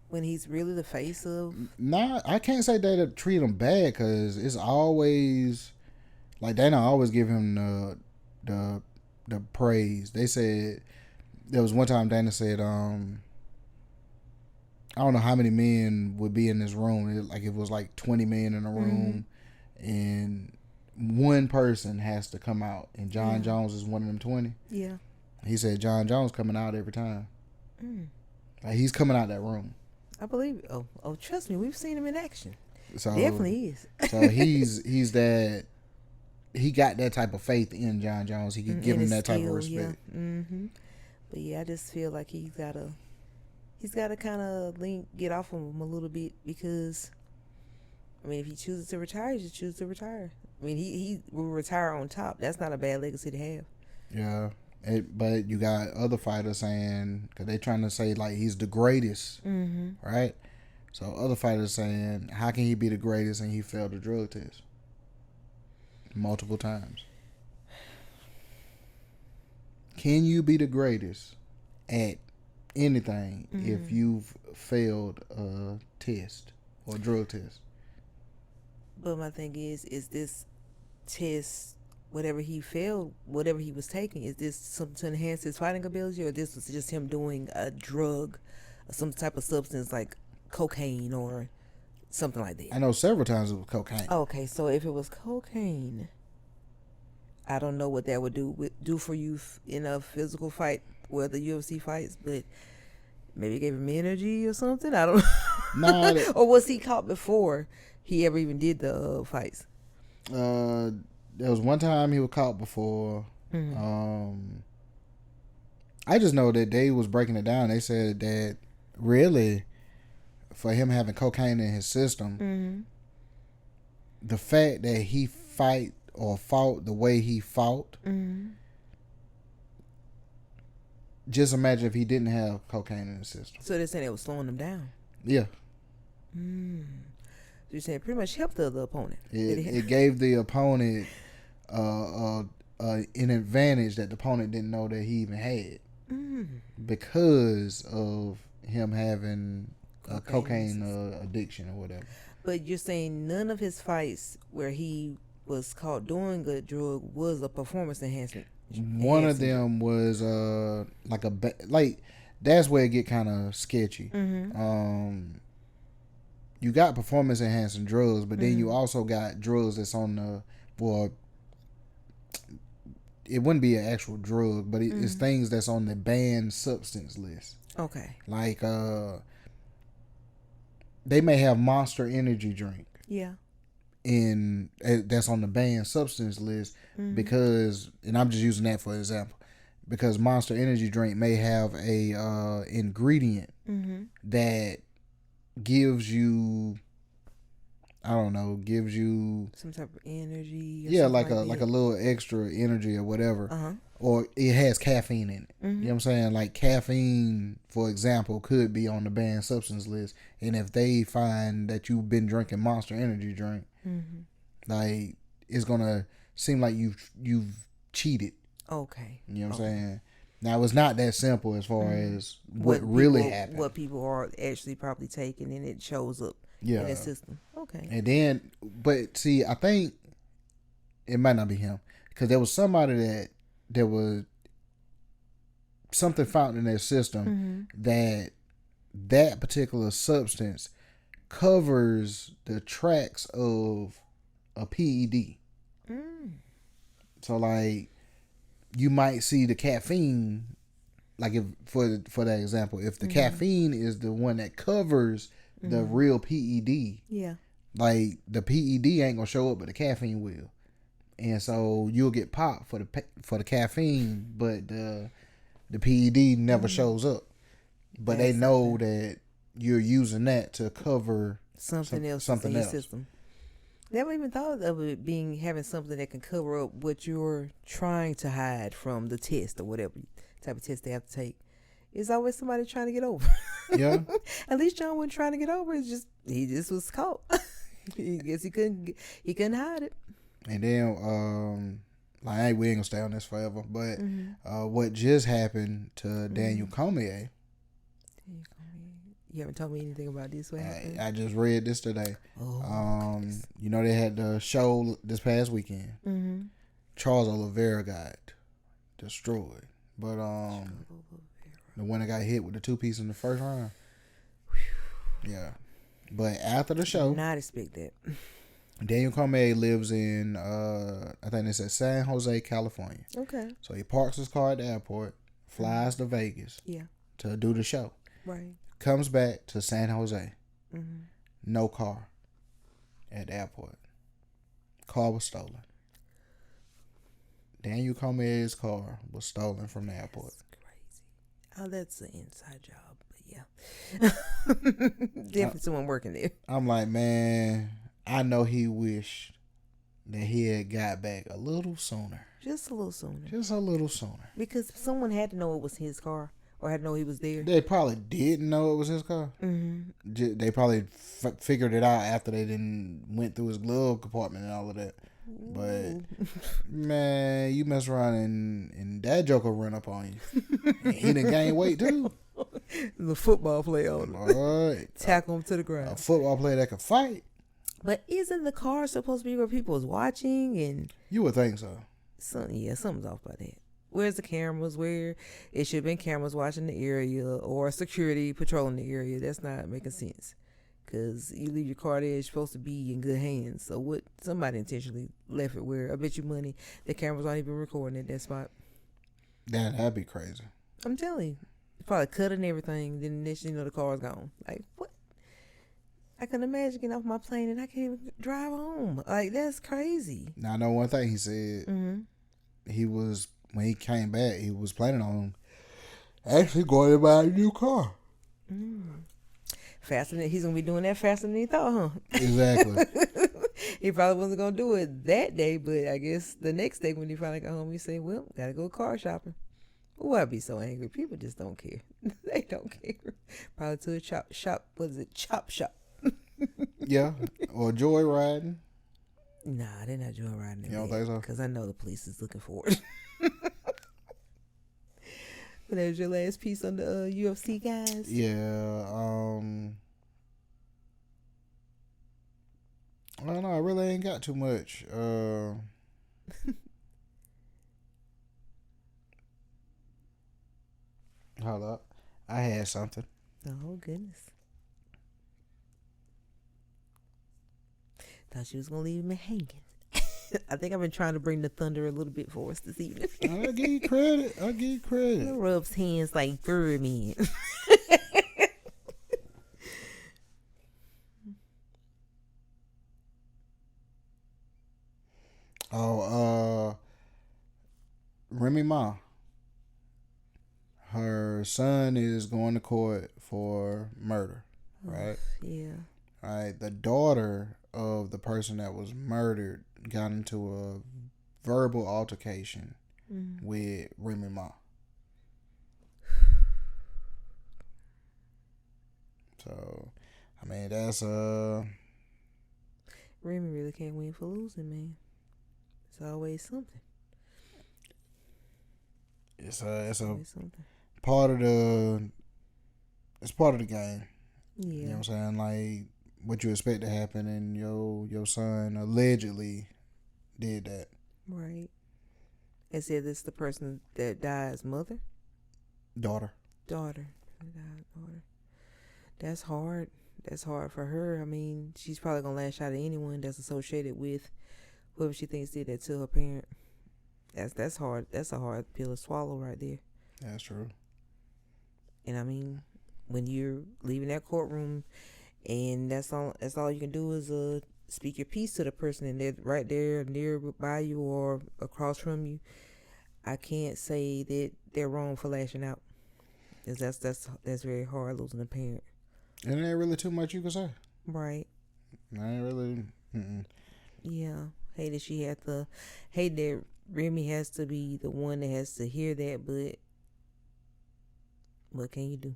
when he's really the face of... Nah, I can't say Dana treat him bad because it's always... Like, Dana always give him the praise. They said... There was one time Dana said, I don't know how many men would be in this room. It was like 20 men in a room, and one person has to come out, and John Jones is one of them 20. Yeah. He said John Jones coming out every time. Like he's coming out that room. I believe it. Oh, trust me, we've seen him in action. So definitely is. So he's that. He got that type of faith in John Jones. He could give him that type of respect. Yeah. But yeah, I just feel like he's gotta kind of get off of him a little bit because, I mean, if he chooses to retire, he just chooses to retire. I mean, he will retire on top. That's not a bad legacy to have. Yeah, but you got other fighters saying, because they're trying to say like he's the greatest, right? So other fighters saying, how can he be the greatest and he failed the drug test multiple times? Can you be the greatest at anything if you've failed a test or a drug test? But my thing is this test, whatever he failed, whatever he was taking, is this something to enhance his fighting ability, or this was just him doing a drug, some type of substance like cocaine or something like that? I know several times it was cocaine. Okay, so if it was cocaine, I don't know what that would do for you in a physical fight, whether UFC fights, but maybe it gave him energy or something. I don't know. Nah, or was he caught before he ever even did the fights? There was one time he was caught before. I just know that they was breaking it down. They said that really, for him having cocaine in his system, the fact that he fought the way he fought, just imagine if he didn't have cocaine in his system. So they're saying it was slowing him down. Yeah. So you're saying it pretty much helped the other opponent. It gave the opponent an advantage that the opponent didn't know that he even had, because of him having a cocaine addiction or whatever. But you're saying none of his fights where he was caught doing a drug was a performance enhancement. One of them was that's where it get kind of sketchy. You got performance enhancing drugs, but then you also got drugs that's on the it wouldn't be an actual drug, but it's things that's on the banned substance list. Okay. Like they may have Monster Energy drink. Yeah. That's on the banned substance list because, and I'm just using that for example, because Monster Energy drink may have a ingredient that gives you, I don't know, gives you some type of energy. Yeah, like a little extra energy or whatever. Or it has caffeine in it. You know what I'm saying? Like caffeine, for example, could be on the banned substance list. And if they find that you've been drinking Monster Energy drink, like it's gonna seem like you've cheated. Okay. You know what I'm saying? Now it's not that simple as far as what really happened. What people are actually probably taking, and it shows up in the system. Okay. And then, but see, I think it might not be him, because there was somebody that there was something found in their system that particular substance covers the tracks of a PED. So like you might see the caffeine, like if for that example, if the caffeine is the one that covers the real PED, like the PED ain't gonna show up, but the caffeine will. And so you'll get popped for the caffeine, but the PED never shows up. But they know that you're using that to cover something else in your system. Never even thought of it having something that can cover up what you're trying to hide from the test or whatever type of test they have to take. It's always somebody trying to get over. Yeah. At least John wasn't trying to get over. He just was caught. He guess he couldn't hide it. And then, we ain't gonna stay on this forever, but what just happened to Daniel Cormier? You haven't told me anything about this. What happened? I just read this today. You know, they had the show this past weekend. Charles Oliveira got destroyed, but the one that got hit with the 2-piece in the first round. Yeah, but after the show, did not expect that. Daniel Cormier lives in, I think it's at San Jose, California. Okay. So he parks his car at the airport, flies to Vegas to do the show. Right. Comes back to San Jose. No car at the airport. Car was stolen. Daniel Cormier's car was stolen from the airport. That's crazy. Oh, that's an inside job. But yeah. Definitely someone working there. I'm like, man, I know he wished that he had got back a little sooner. Just a little sooner. Just a little sooner. Because someone had to know it was his car, or had to know he was there. They probably didn't know it was his car. They probably figured it out after they went through his glove compartment and all of that. But man, you mess around and that joker run up on you. And he done gained weight too. The football player on him. Right. Tackle him to the ground. A football player that can fight. But isn't the car supposed to be where people is watching? And you would think so. Something's off by that. Where's the cameras? Where it should have been cameras watching the area or security patrolling the area. That's not making sense. because you leave your car there, it's supposed to be in good hands. So what? Somebody intentionally left it where I bet you money the cameras aren't even recording at that spot. That'd be crazy. I'm telling you, it's probably cut and everything. Then next thing you know, the car's gone. Like what? I can imagine getting off my plane and I can't even drive home. Like that's crazy. Now I know one thing he said. He was when he came back, he was planning on actually going to buy a new car. Faster than he's gonna be doing that faster than he thought, huh? Exactly. He probably wasn't gonna do it that day, but I guess the next day when he finally got home, he said, "Well, gotta go car shopping." Oh, I'd be so angry. People just don't care. They don't care. Probably to a chop shop. What is it? Chop shop. Yeah, or joyriding. Nah, they're not joyriding. You don't think so? Because I know the police is looking for it. But that was your last piece on the UFC guys. Yeah. I don't know. I really ain't got too much. Hold up. I had something. Oh, goodness. Thought you was going to leave me hanging. I think I've been trying to bring the thunder a little bit for us this evening. I give you credit. It rubs hands like furry men. Remy Ma. Her son is going to court for murder, right? Yeah. Right. The daughter of the person that was murdered got into a verbal altercation with Remy Ma. So, I mean, that's Remy really can't win for losing, man. It's always something. It's always something. part of the. It's part of the game. Yeah. You know what I'm saying? Like what you expect to happen, and your son allegedly did that. Right. And said this the person that died's mother? Daughter. Daughter. That's hard. That's hard for her. I mean, she's probably gonna lash out at anyone that's associated with whoever she thinks did that to her parent. That's hard. That's a hard pill to swallow right there. That's true. And I mean, when you're leaving that courtroom, and that's all you can do is speak your piece to the person, and they're right there nearby you or across from you. I can't say that they're wrong for lashing out, because that's very hard, losing a parent. And it ain't really too much you can say. Right. I ain't really. Yeah. Hate that Remy has to be the one that has to hear that, but what can you do?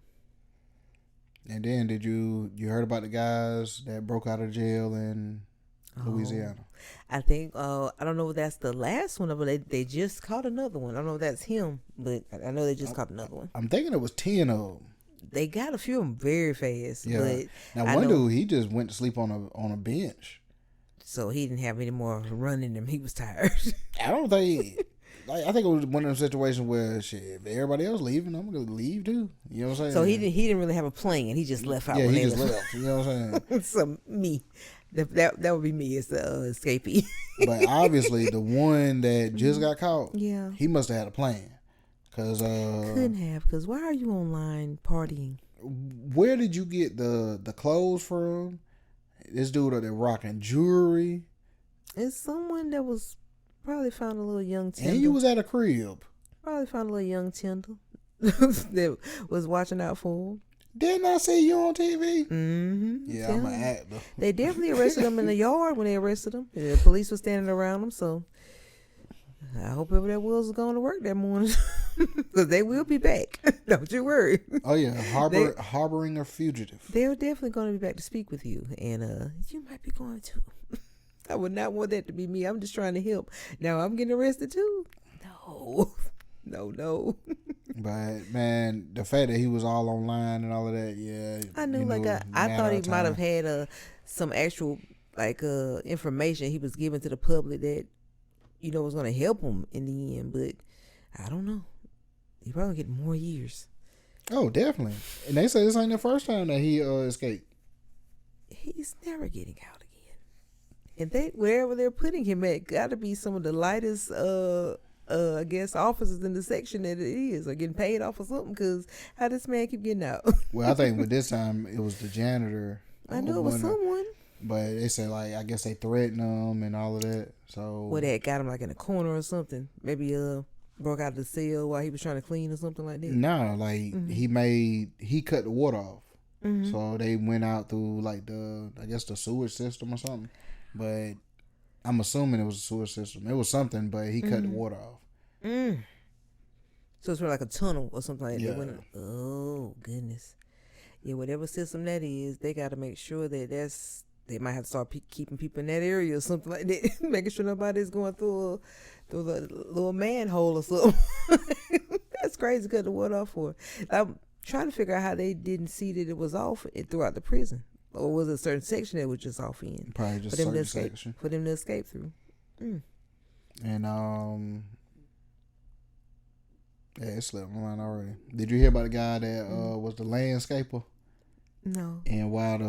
And then did you heard about the guys that broke out of jail in Louisiana? I think I don't know if that's the last one, but they just caught another one. I don't know if that's him, but I know they just caught another one. I'm thinking it was 10 of them. They got a few of them very fast. Yeah. But now one dude, he just went to sleep on a bench. So he didn't have any more run in him. He was tired. I don't think. I think it was one of those situations where shit, if everybody else leaving, I'm gonna leave too. You know what I'm saying? So he didn't really have a plan. He just left out. Yeah, he just left. You know what I'm saying? So me, that would be me as the escapee. But obviously, the one that just got caught, yeah, he must have had a plan. Cause couldn't have. Because why are you online partying? Where did you get the clothes from? This dude that rocking jewelry. It's someone that was probably found a little young Tinder. And you was at a crib. Probably found a little young Tinder that was watching out for him. Didn't I see you on TV? Mm-hmm. Yeah, I'm an actor. They definitely arrested him in the yard when they arrested him. The police was standing around him, so I hope whoever that was going to work that morning. Because they will be back. Don't you worry. Oh, yeah. Harboring a fugitive. They're definitely going to be back to speak with you. And you might be going to. I would not want that to be me. I'm just trying to help. Now I'm getting arrested too? No. But, man, the fact that he was all online and all of that, yeah. I knew, I thought he might have had some actual, information he was giving to the public that, was going to help him in the end. But I don't know. He probably get more years. Oh, definitely. And they say this ain't the first time that he escaped. he's never getting out again. And they, wherever they're putting him at, got to be some of the lightest, I guess, officers in the section that it is, or getting paid off or something. Because how this man keep getting out? Well, I think with this time it was the janitor. I know it was someone. But they said, like, I guess they threatened him and all of that. So well, that got him like in a corner or something. Maybe broke out of the cell while he was trying to clean or something like that. No, like he cut the water off. Mm-hmm. So they went out through like the sewage system or something. But I'm assuming it was a sewage system. It was something, but he cut the water off. Mm. So it's like a tunnel or something like that. Yeah. Oh goodness. Yeah, whatever system that is, they got to make sure that they might have to start keeping people in that area or something like that, making sure nobody's going through the little manhole or something. That's crazy, cut the water off for. I'm trying to figure out how they didn't see that it was off throughout the prison, or was it a certain section that was just off in? Probably just a certain section for them to escape through. Mm. And yeah, it slipped my mind already. Did you hear about the guy that was the landscaper? No. And while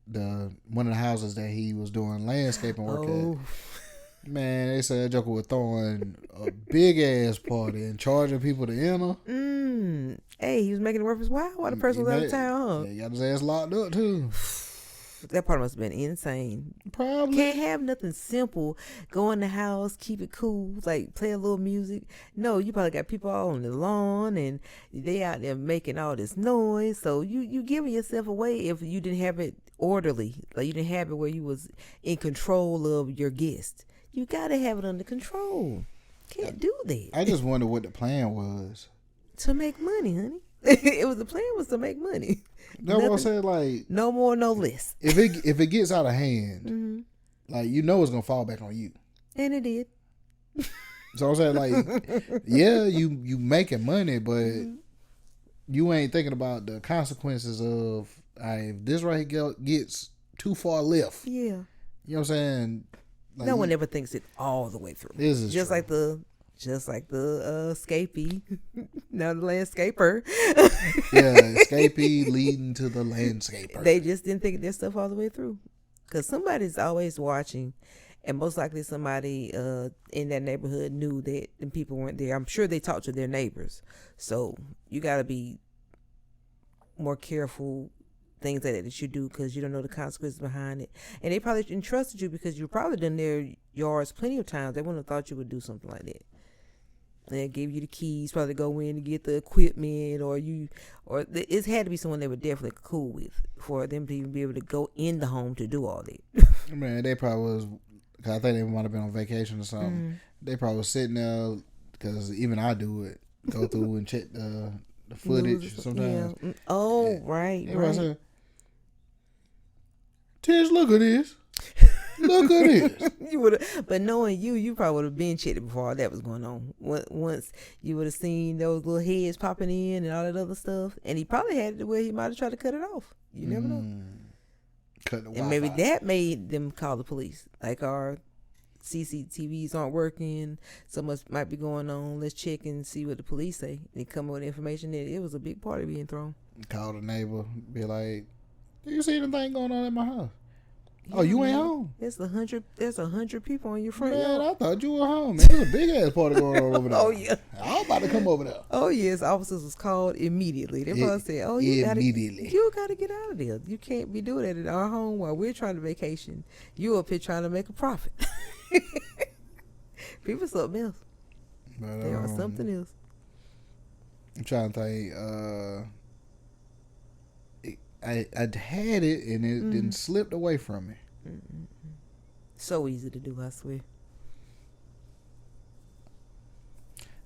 the one of the houses that he was doing landscaping work at, man, they said that joker was throwing a big ass party and charging people to enter. Hey, he was making it worth his while the person was out of town, huh? Yeah, he got his ass locked up too. That part must have been insane. Probably. Can't have nothing simple. Go in the house, keep it cool, like play a little music. No, you probably got people all on the lawn and they out there making all this noise. So you giving yourself away if you didn't have it orderly. Like you didn't have it where you was in control of your guest. You gotta have it under control. Can't do that. I just wonder what the plan was. To make money, honey. The plan was to make money. That's what I'm saying. Like no more, no less. If it gets out of hand, like you know it's gonna fall back on you. And it did. So I'm saying, like, yeah, you making money, but you ain't thinking about the consequences of if this right here gets too far left. Yeah. You know what I'm saying? Like, no one ever thinks it all the way through. This is just true. like the escapee, now the landscaper. Yeah, escapee leading to the landscaper. They just didn't think their stuff all the way through, because somebody's always watching, and most likely somebody in that neighborhood knew that the people weren't there. I'm sure they talked to their neighbors, so you got to be more careful. Things like that you do, because you don't know the consequences behind it, and they probably entrusted you because you probably done their yards plenty of times. They wouldn't have thought you would do something like that. They gave you the keys, probably go in to get the equipment, or it had to be someone they were definitely cool with for them to even be able to go in the home to do all that. Man, they probably was. Cause I think they might have been on vacation or something. They probably was sitting there, because even I do it. Go through and check the footage sometimes. Yeah. Oh, yeah. Right. Everybody said, Tish, look at this. Look at this. You would have, but knowing you probably would have been checked before all that was going on. Once you would have seen those little heads popping in and all that other stuff, and he probably had it where he might have tried to cut it off. You never know. Cut the Wi-Fi. And maybe that made them call the police. Like, our CCTVs aren't working, so much might be going on. Let's check and see what the police say. They come up with information that it was a big party being thrown. Call the neighbor, be like, "Do you see anything going on at my house?" Yeah, oh, you man. ain't home? There's 100 people on your front Man, yard. I thought you were home. Man, there's a big ass party going on over there. Oh, yeah. I was about to come over there. Oh, yes. Officers was called immediately. They probably said, "Oh, you gotta get out of there. You can't be doing that at our home while we're trying to vacation. You up here trying to make a profit." People something else. But, they are something else. I'm trying to think. I had it and it didn't slipped away from me. So easy to do, I swear.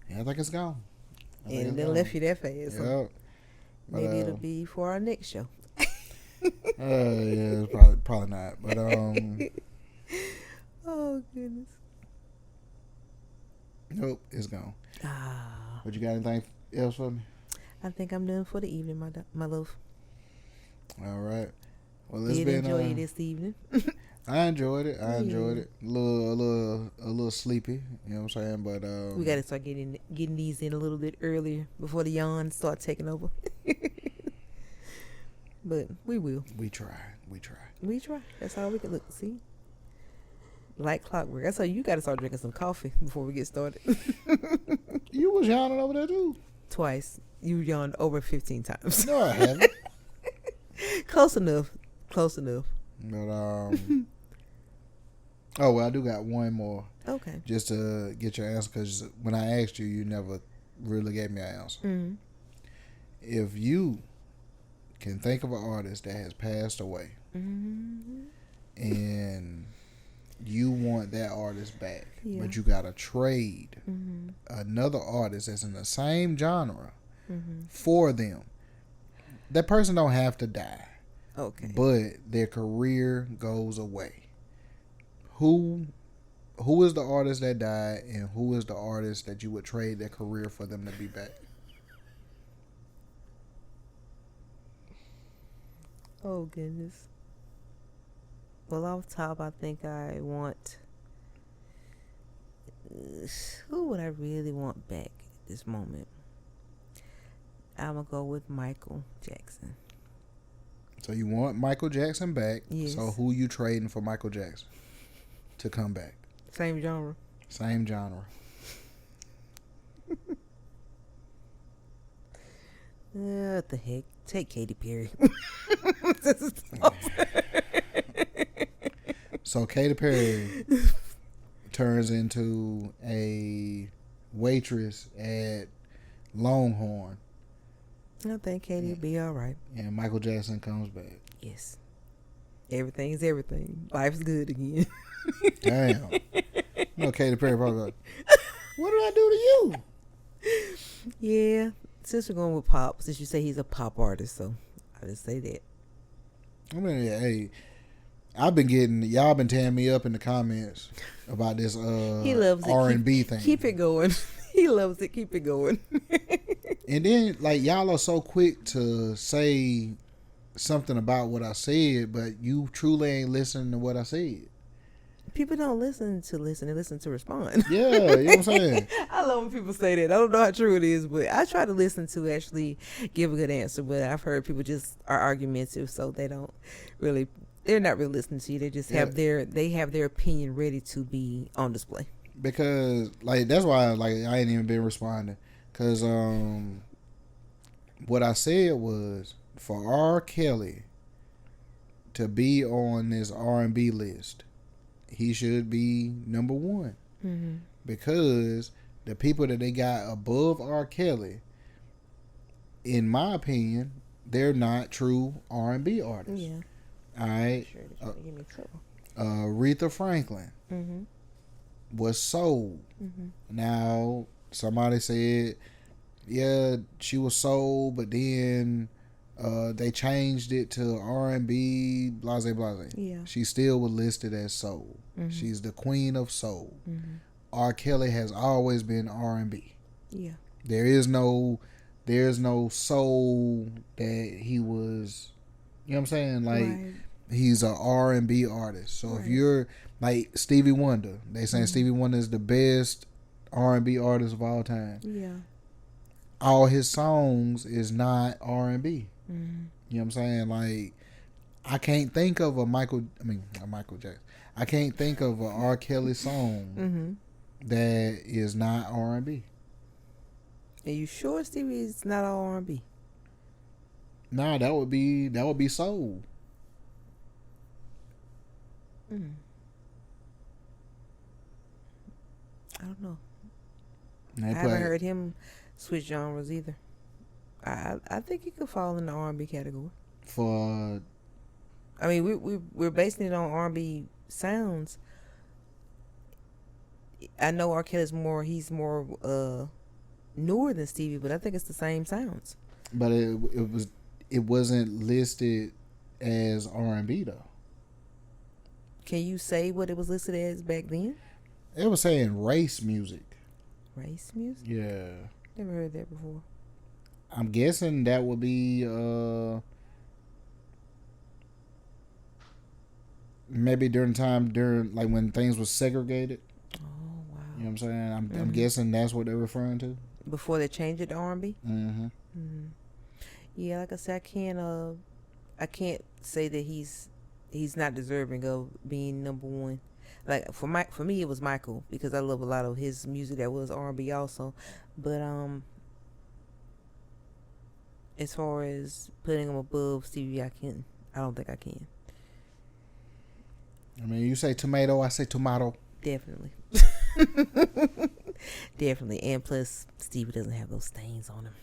Yeah, I think it's gone. And then left you that fast. Yep. Maybe it'll be for our next show. Yeah, it's probably not. But oh goodness. Nope, it's gone. But you got anything else for me? I think I'm done for the evening, my love. All right. Well, Did enjoy it this evening. I enjoyed it. I enjoyed it. A little sleepy. You know what I'm saying? But we got to start getting these in a little bit earlier before the yawns start taking over. but we will. We try. We try. That's all we can look. See, like clockwork. That's how you got to start drinking some coffee before we get started. You was yawning over there too. Twice. You yawned over 15 times. No, I haven't. Close enough. But oh well, I do got one more. Okay. Just to get your answer, because when I asked you, you never really gave me an answer. Mm-hmm. If you can think of an artist that has passed away, mm-hmm. and you want that artist back, yeah. but you gotta trade mm-hmm. another artist that's in the same genre mm-hmm. for them, that person don't have to die. Okay. But their career goes away. Who is the artist that died, and who is the artist that you would trade their career for them to be back? Oh, goodness. Well, off top, I think I want... who would I really want back at this moment? I'm going to go with Michael Jackson. So you want Michael Jackson back. Yes. So who you trading for Michael Jackson to come back? Same genre. Same genre. What the heck? Take Katy Perry. So Katy Perry turns into a waitress at Longhorn. I think Katy will be all right. And Michael Jackson comes back. Yes. Everything's everything. Life's good again. Damn. You know, Katy Perry probably like, what did I do to you? Yeah. Since we're going with pop, since you say he's a pop artist, so I just say that. I mean, yeah, hey, y'all been tearing me up in the comments about this he loves R&B thing. Keep it going. He loves it. Keep it going. And then, like, y'all are so quick to say something about what I said, but you truly ain't listening to what I said. People don't listen, they listen to respond. Yeah, you know what I'm saying? I love when people say that. I don't know how true it is, but I try to listen to actually give a good answer. But I've heard people just are argumentative, so they're not really listening to you. They just have their opinion ready to be on display. Because, like, that's why, like, I ain't even been responding. Because what I said was, for R. Kelly to be on this R&B list, he should be number one. Mm-hmm. Because the people that they got above R. Kelly, in my opinion, they're not true R&B artists. Yeah. All right. Sure, they're trying to give me trouble. Aretha Franklin Mm-hmm. was soul. Mm-hmm. Now, somebody said, yeah, she was soul, but then they changed it to R&B, blase, blase. Yeah. She still was listed as soul. Mm-hmm. She's the queen of soul. Mm-hmm. R. Kelly has always been R&B. Yeah. There's no soul that he was, you know what I'm saying? Like, right. He's a R&B artist. So right. if you're like Stevie Wonder, they saying Stevie Wonder is the best R&B artist of all time. Yeah. All his songs is not R&B. Mm-hmm. You know what I'm saying? Like, I can't think of a Michael Jackson. I can't think of a R. Kelly song that is not R&B. Are you sure Stevie's not all R&B? Nah, that would be soul. I don't know. I haven't heard him switch genres either. I think he could fall in the R&B category. I mean, we're basing it on R&B sounds. I know R. Kelly's he's more newer than Stevie, but I think it's the same sounds. But it wasn't listed as R&B though. Can you say what it was listed as back then? It was saying race music. Race music? Yeah. Never heard that before. I'm guessing that would be maybe during like when things was segregated. Oh wow. You know what I'm saying? I'm guessing that's what they're referring to. Before they changed it to R&B? Mm-hmm. Yeah, like I said, I can't say that he's not deserving of being number one. Like for me it was Michael because I love a lot of his music that was R&B also, but as far as putting him above Stevie, I don't think I can. I mean, you say tomato, I say tomato. Definitely. Definitely, and plus Stevie doesn't have those stains on him.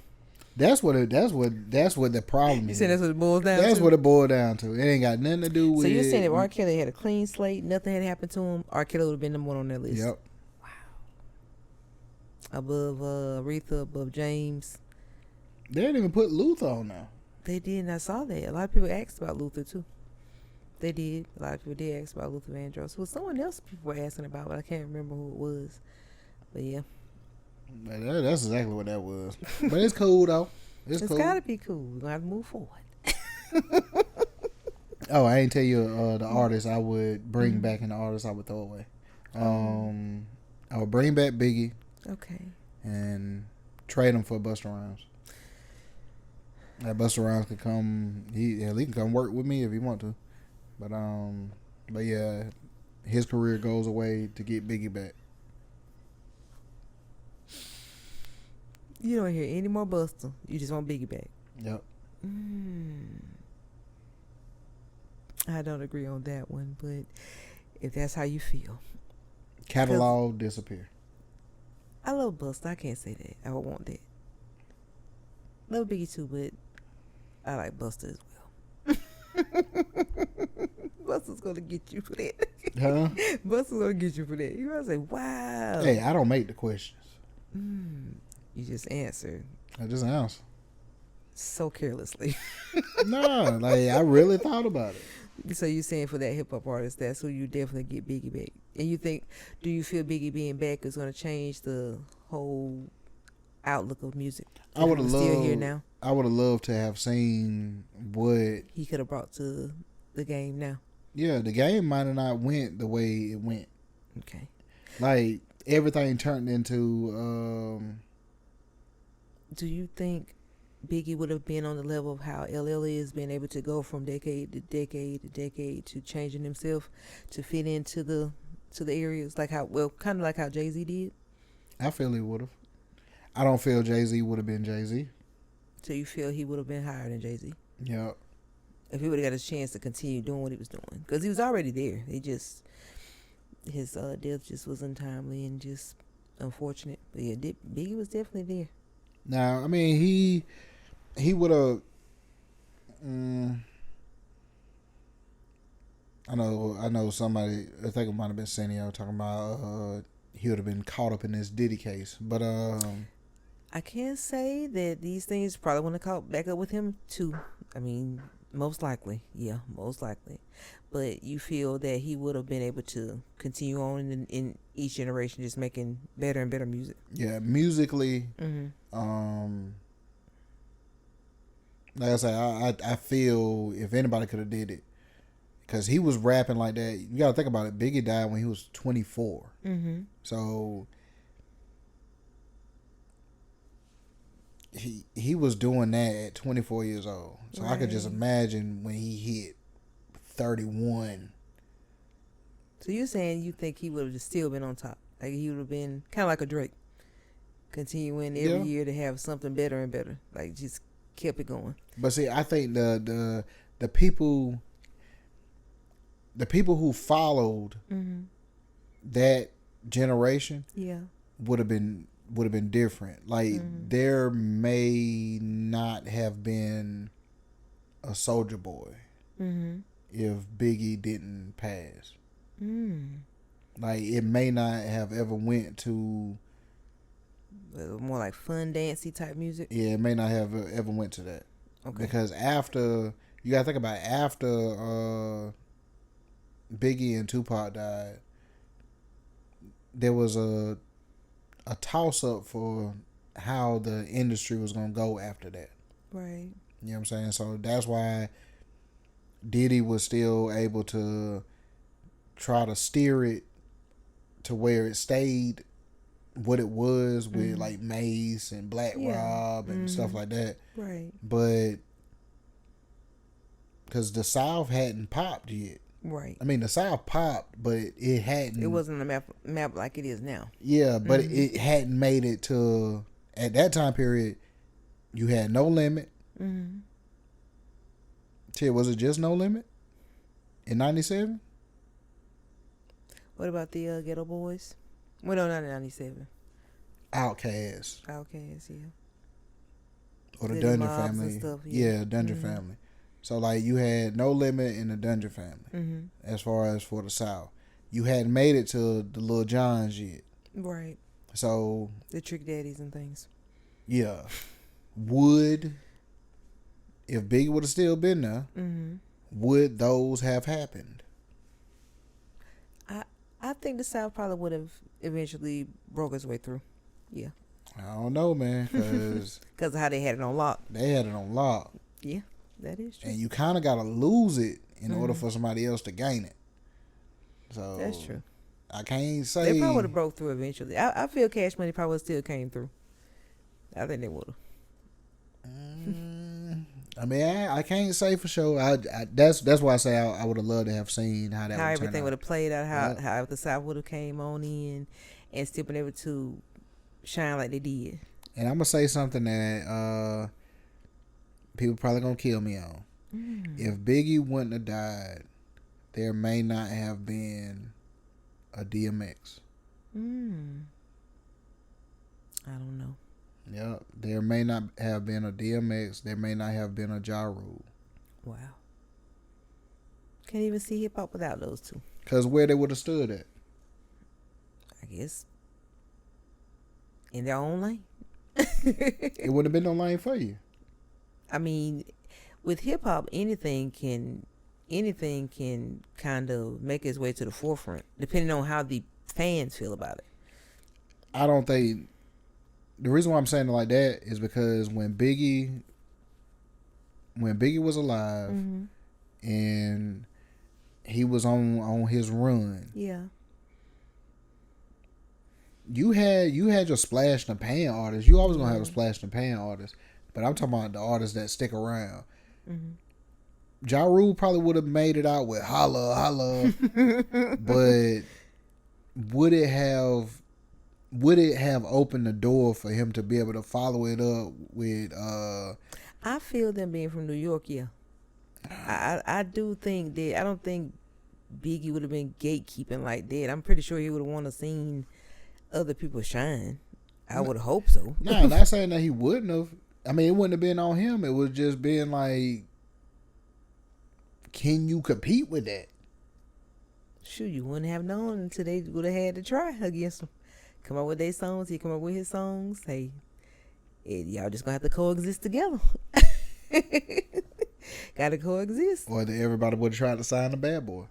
That's what the problem is. You said that's what it boils down to? That's what it boils down to. It ain't got nothing to do with. So you're saying if R. Kelly had a clean slate, nothing had happened to him, R. Kelly would have been number one on that list? Yep. Wow. Above Aretha, above James. They didn't even put Luther on now. They did, and I saw that. A lot of people asked about Luther too. They did. A lot of people did ask about Luther Vandross. It was someone else people were asking about, but I can't remember who it was. But yeah. That's exactly what that was. But it's cool though. It's cool. Gotta be cool. We're gonna have to move forward. Oh, I ain't tell you the artist I would bring back and the artist I would throw away. I would bring back Biggie. Okay. And trade him for Busta Rhymes. That Busta Rhymes could come. He can come work with me if he want to. But yeah, his career goes away to get Biggie back. You don't hear any more Busta. You just want Biggie back. Yep. I don't agree on that one, but if that's how you feel. Catalog disappear. I love Busta. I can't say that. I would want that. Love Biggie too, but I like Busta as well. Busta's gonna get you for that. Huh? Busta's gonna get you for that. You're gonna say, wow. Hey, I don't make the questions. You just answer. I just answer. So carelessly. No, like I really thought about it. So you're saying for that hip hop artist, that's who you definitely get Biggie back. And you think, do you feel Biggie being back is going to change the whole outlook of music? I would have loved. Still here now. I would have loved to have seen what he could have brought to the game now. Yeah, the game might have not went the way it went. Okay. Like everything turned into. Do you think Biggie would have been on the level of how LL is, being able to go from decade to decade to decade to changing himself to fit into the areas kind of like how Jay-Z did? I feel he would have. I don't feel Jay-Z would have been Jay-Z. So you feel he would have been higher than Jay-Z? Yeah. If he would have got a chance to continue doing what he was doing, because he was already there. His death just was untimely and just unfortunate. But yeah, Biggie was definitely there. Now, I mean, he would have. I know somebody. I think it might have been Senio talking about he would have been caught up in this Diddy case, but I can't say that these things probably want to caught back up with him too. I mean, most likely, yeah, most likely. But you feel that he would have been able to continue on in each generation, just making better and better music. Yeah, musically. Like I say, I feel if anybody could have did it, because he was rapping like that. You got to think about it. Biggie died when he was 24. So he was doing that at 24 years old. So right. I could just imagine when he hit 31. So you're saying you think he would have still been on top? Like he would have been kind of like a Drake, continuing every year to have something better and better. Like just kept it going. But see, I think the people who followed that generation would have been different. Like there may not have been a Soulja Boy if Biggie didn't pass. Like it may not have ever went to more like fun dancey type music. Yeah, it may not have ever went to that. Okay. Because after you gotta think about it, after Biggie and Tupac died, there was a toss up for how the industry was gonna go after that. Right. You know what I'm saying? So that's why Diddy was still able to try to steer it to where it stayed what it was with like Mace and Black Rob and stuff like that. Right. But because the South hadn't popped yet. Right. I mean, the South popped, but it hadn't. It wasn't a map like it is now. Yeah, but it hadn't made it to, at that time period, you had No Limit. Mm-hmm. Was it just No Limit in 97? What about the Ghetto Boys? Well, no, not in 97. Outkast, yeah. or the Goody Dungeon Mobs and Family. stuff, Yeah, Dungeon Family. So like you had No Limit in the Dungeon Family. As far as for the South, you hadn't made it to the Lil Johns yet. Right. So the Trick Daddies and things. Yeah. If Biggie would have still been there, would those have happened? I think the South probably would have eventually broke its way through. Yeah. I don't know, man, because of how they had it on lock. They had it on lock. Yeah, that is true. And you kind of got to lose it in order for somebody else to gain it. So that's true. I can't say they probably would have broke through eventually. I feel Cash Money probably still came through. I think they would have. I mean, I can't say for sure. That's why I say I would have loved to have seen how everything would have played out. How the South would have came on in and still been able to shine like they did. And I'm gonna say something that people probably gonna kill me on. If Biggie wouldn't have died, there may not have been a DMX. I don't know. Yeah, there may not have been a DMX. There may not have been a Ja Rule. Wow. Can't even see hip hop without those two. Because where they would have stood at? I guess in their own lane. It wouldn't have been no lane for you. I mean, with hip hop, anything can kind of make its way to the forefront, depending on how the fans feel about it. I don't think. The reason why I'm saying it like that is because when Biggie was alive and he was on his run, yeah, you had your splash in the pan artists. You always gonna have a splash in the pan artist, but I'm talking about the artists that stick around. Ja Rule probably would have made it out with holla holla, but would it have opened the door for him to be able to follow it up with I feel them being from New York, yeah. I do think that I don't think Biggie would have been gatekeeping like that. I'm pretty sure he would have wanted to seen other people shine. I would hope so. No, not saying that he wouldn't have. I mean, it wouldn't have been on him. It was just being like, can you compete with that? Shoot, you wouldn't have known until they would have had to try against him. Come up with their songs. He come up with his songs. Hey, y'all just gonna have to coexist together. Gotta coexist. Or that everybody would have tried to sign the Bad Boy.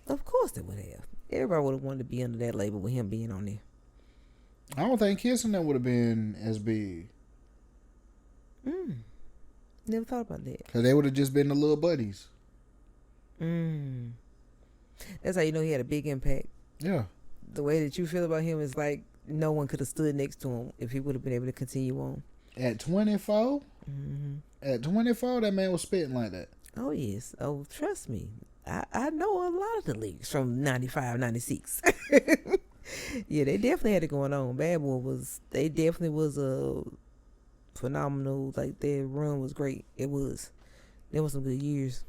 Of course they would have. Everybody would have wanted to be under that label with him being on there. I don't think Kissing that would have been as big. Never thought about that. Because they would have just been the little buddies. That's how you know he had a big impact. Yeah. The way that you feel about him is like no one could have stood next to him if he would have been able to continue on. At 24? At 24, that man was spitting like that. Oh, yes. Oh, trust me. I know a lot of the lyrics from 95, 96. Yeah, they definitely had it going on. Bad Boy they definitely was a phenomenal, like their run was great. It was. There was some good years.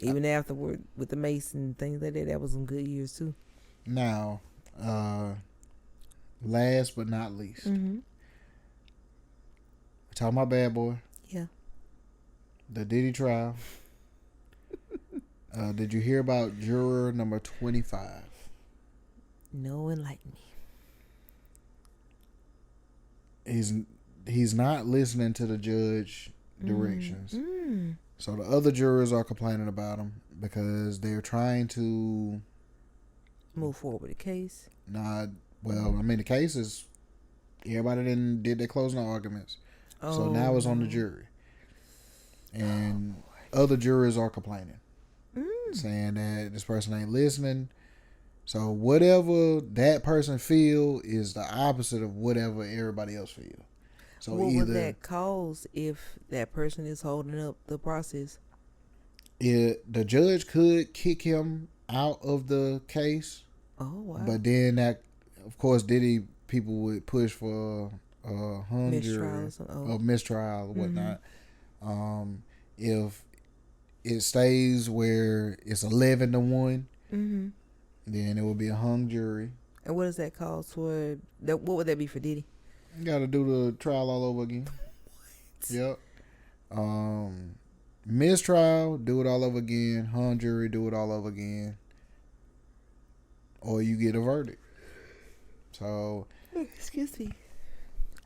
Even afterward with the Mace and things like that, that was some good years too. Now, last but not least, we're talking about Bad Boy. Yeah. The Diddy trial. Did you hear about juror number 25? No, enlighten me. He's not listening to the judge directions. So the other jurors are complaining about him because they're trying to move forward with the case. The case is everybody did their closing arguments. So now it's on the jury. And other jurors are complaining. Saying that this person ain't listening. So whatever that person feel is the opposite of whatever everybody else feel. So what would that cause if that person is holding up the process? The judge could kick him out of the case. Oh wow! But then that, of course, Diddy people would push for hung jury or mistrial or whatnot. If it stays where it's 11-1, then it will be a hung jury. And what does that cause for? What would that be for Diddy? You got to do the trial all over again. What? Yep. Mistrial, do it all over again. Hung jury, do it all over again. Or you get a verdict. So, excuse me.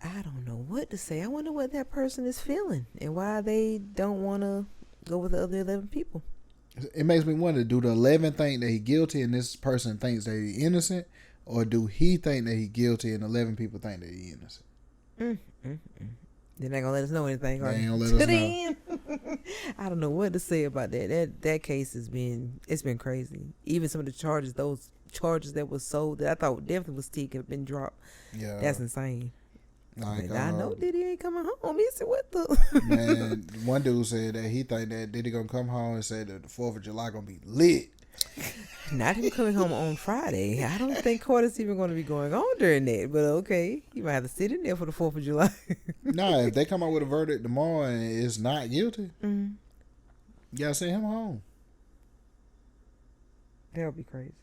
I don't know what to say. I wonder what that person is feeling and why they don't want to go with the other 11 people. It makes me wonder, do the 11 think that he's guilty and this person thinks that he's innocent? Or do he think that he's guilty and 11 people think that he's innocent? They're not going to let us know anything. They ain't going to let us know. I don't know what to say about that. That case it's been crazy. Even some of the charges, those charges that was sold that I thought definitely was still could have been dropped. Yeah. That's insane. Like, I know Diddy ain't coming home. He said, what the? Man, one dude said that he think that Diddy gonna come home and say that the 4th of July gonna be lit. Not him coming home on Friday. I don't think court is even going to be going on during that. But okay, you might have to sit in there for the 4th of July. Nah, if they come out with a verdict tomorrow and it's not guilty, you gotta send him home. That would be crazy.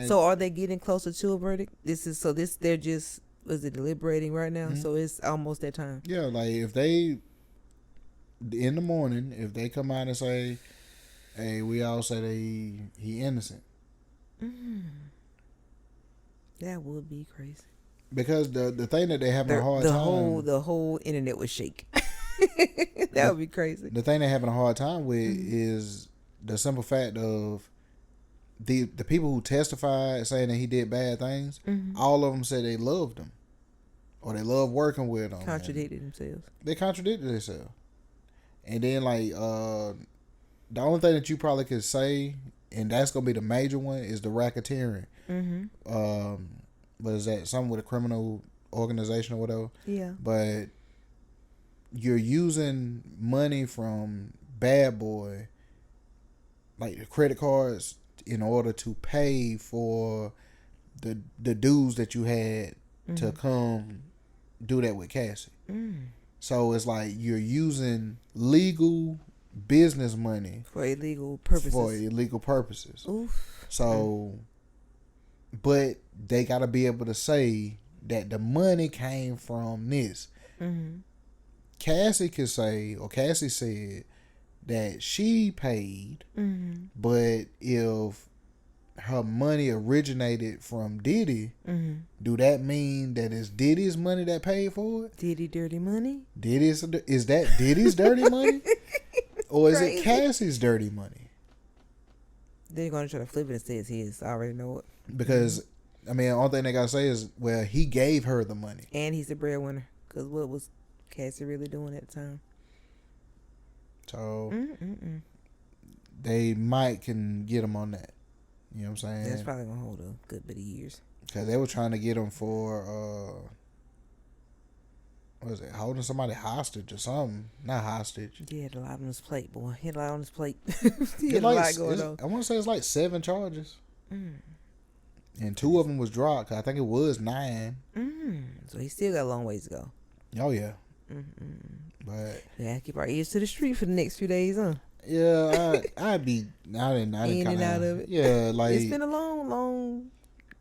So are they getting closer to a verdict? They're just, was it deliberating right now? So it's almost that time. Yeah, like if they in the morning, if they come out and say, hey, we all say that he innocent. That would be crazy. Because the thing that they having a hard time, the whole internet would shake. That would be crazy. The thing they're having a hard time with is the simple fact of the people who testified saying that he did bad things. All of them said they loved him or they loved working with him. Contradicted themselves. They contradicted themselves. And then like the only thing that you probably could say, and that's gonna be the major one, is the racketeering. What is that? Something with a criminal organization or whatever. Yeah. But you're using money from Bad Boy, like the credit cards, in order to pay for the dues that you had to come do that with Cassie. So it's like you're using legal business money for illegal purposes. Oof. So, but they got to be able to say that the money came from this. Cassie could say, or Cassie said, that she paid, but if her money originated from Diddy, do that mean that it's Diddy's money that paid for it? Diddy dirty money? Is that Diddy's dirty money? Or is it Cassie's dirty money? They're going to try to flip it and say it's his. I already know it. Because, I mean, the only thing they got to say is, well, he gave her the money. And he's the breadwinner. Because what was Cassie really doing at the time? So, they might can get him on that. You know what I'm saying? That's probably going to hold a good bit of years. Because they were trying to get him for, what was it, holding somebody hostage or something. Not hostage. He had a lot on his plate, boy. He had a lot on his plate. He had a lot going on. I want to say it's like 7 charges. And 2 of them was dropped. Cause I think it was 9. So he still got a long ways to go. Oh, yeah. But we have to keep our ears to the street for the next few days, huh? Yeah, I'd be out and out of it. Yeah, like it's been a long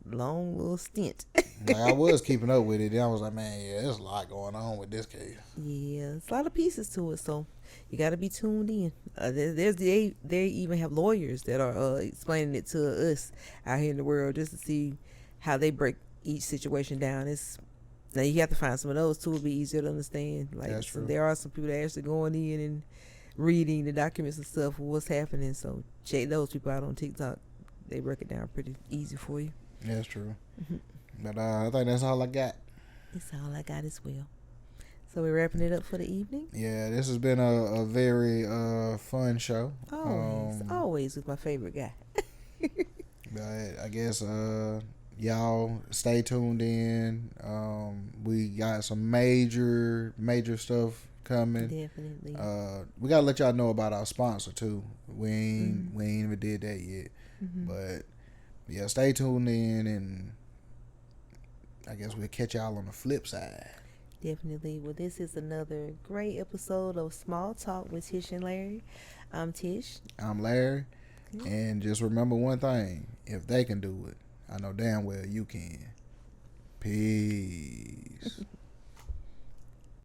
little stint. Like I was keeping up with it, and I was like, man, yeah, there's a lot going on with this case. Yeah, it's a lot of pieces to it, so you got to be tuned in. They even have lawyers that are explaining it to us out here in the world just to see how they break each situation down. Now you have to find some of those too. It'll be easier to understand. Like that's true. There are some people that are actually going in and reading the documents and stuff of what's happening. So check those people out on TikTok. They break it down pretty easy for you. Yeah, that's true. But I think that's all I got. That's all I got as well. So we're wrapping it up for the evening. Yeah, this has been a very fun show. Always with my favorite guy. But I guess y'all stay tuned in. We got some major stuff coming. Definitely. We gotta let y'all know about our sponsor too. We ain't even did that yet. But yeah, stay tuned in, and I guess we'll catch y'all on the flip side. Definitely. Well, this is another great episode of Small Talk with Tish and Larry. I'm Tish. I'm Larry. And just remember one thing: if they can do it, I know damn well you can. Peace.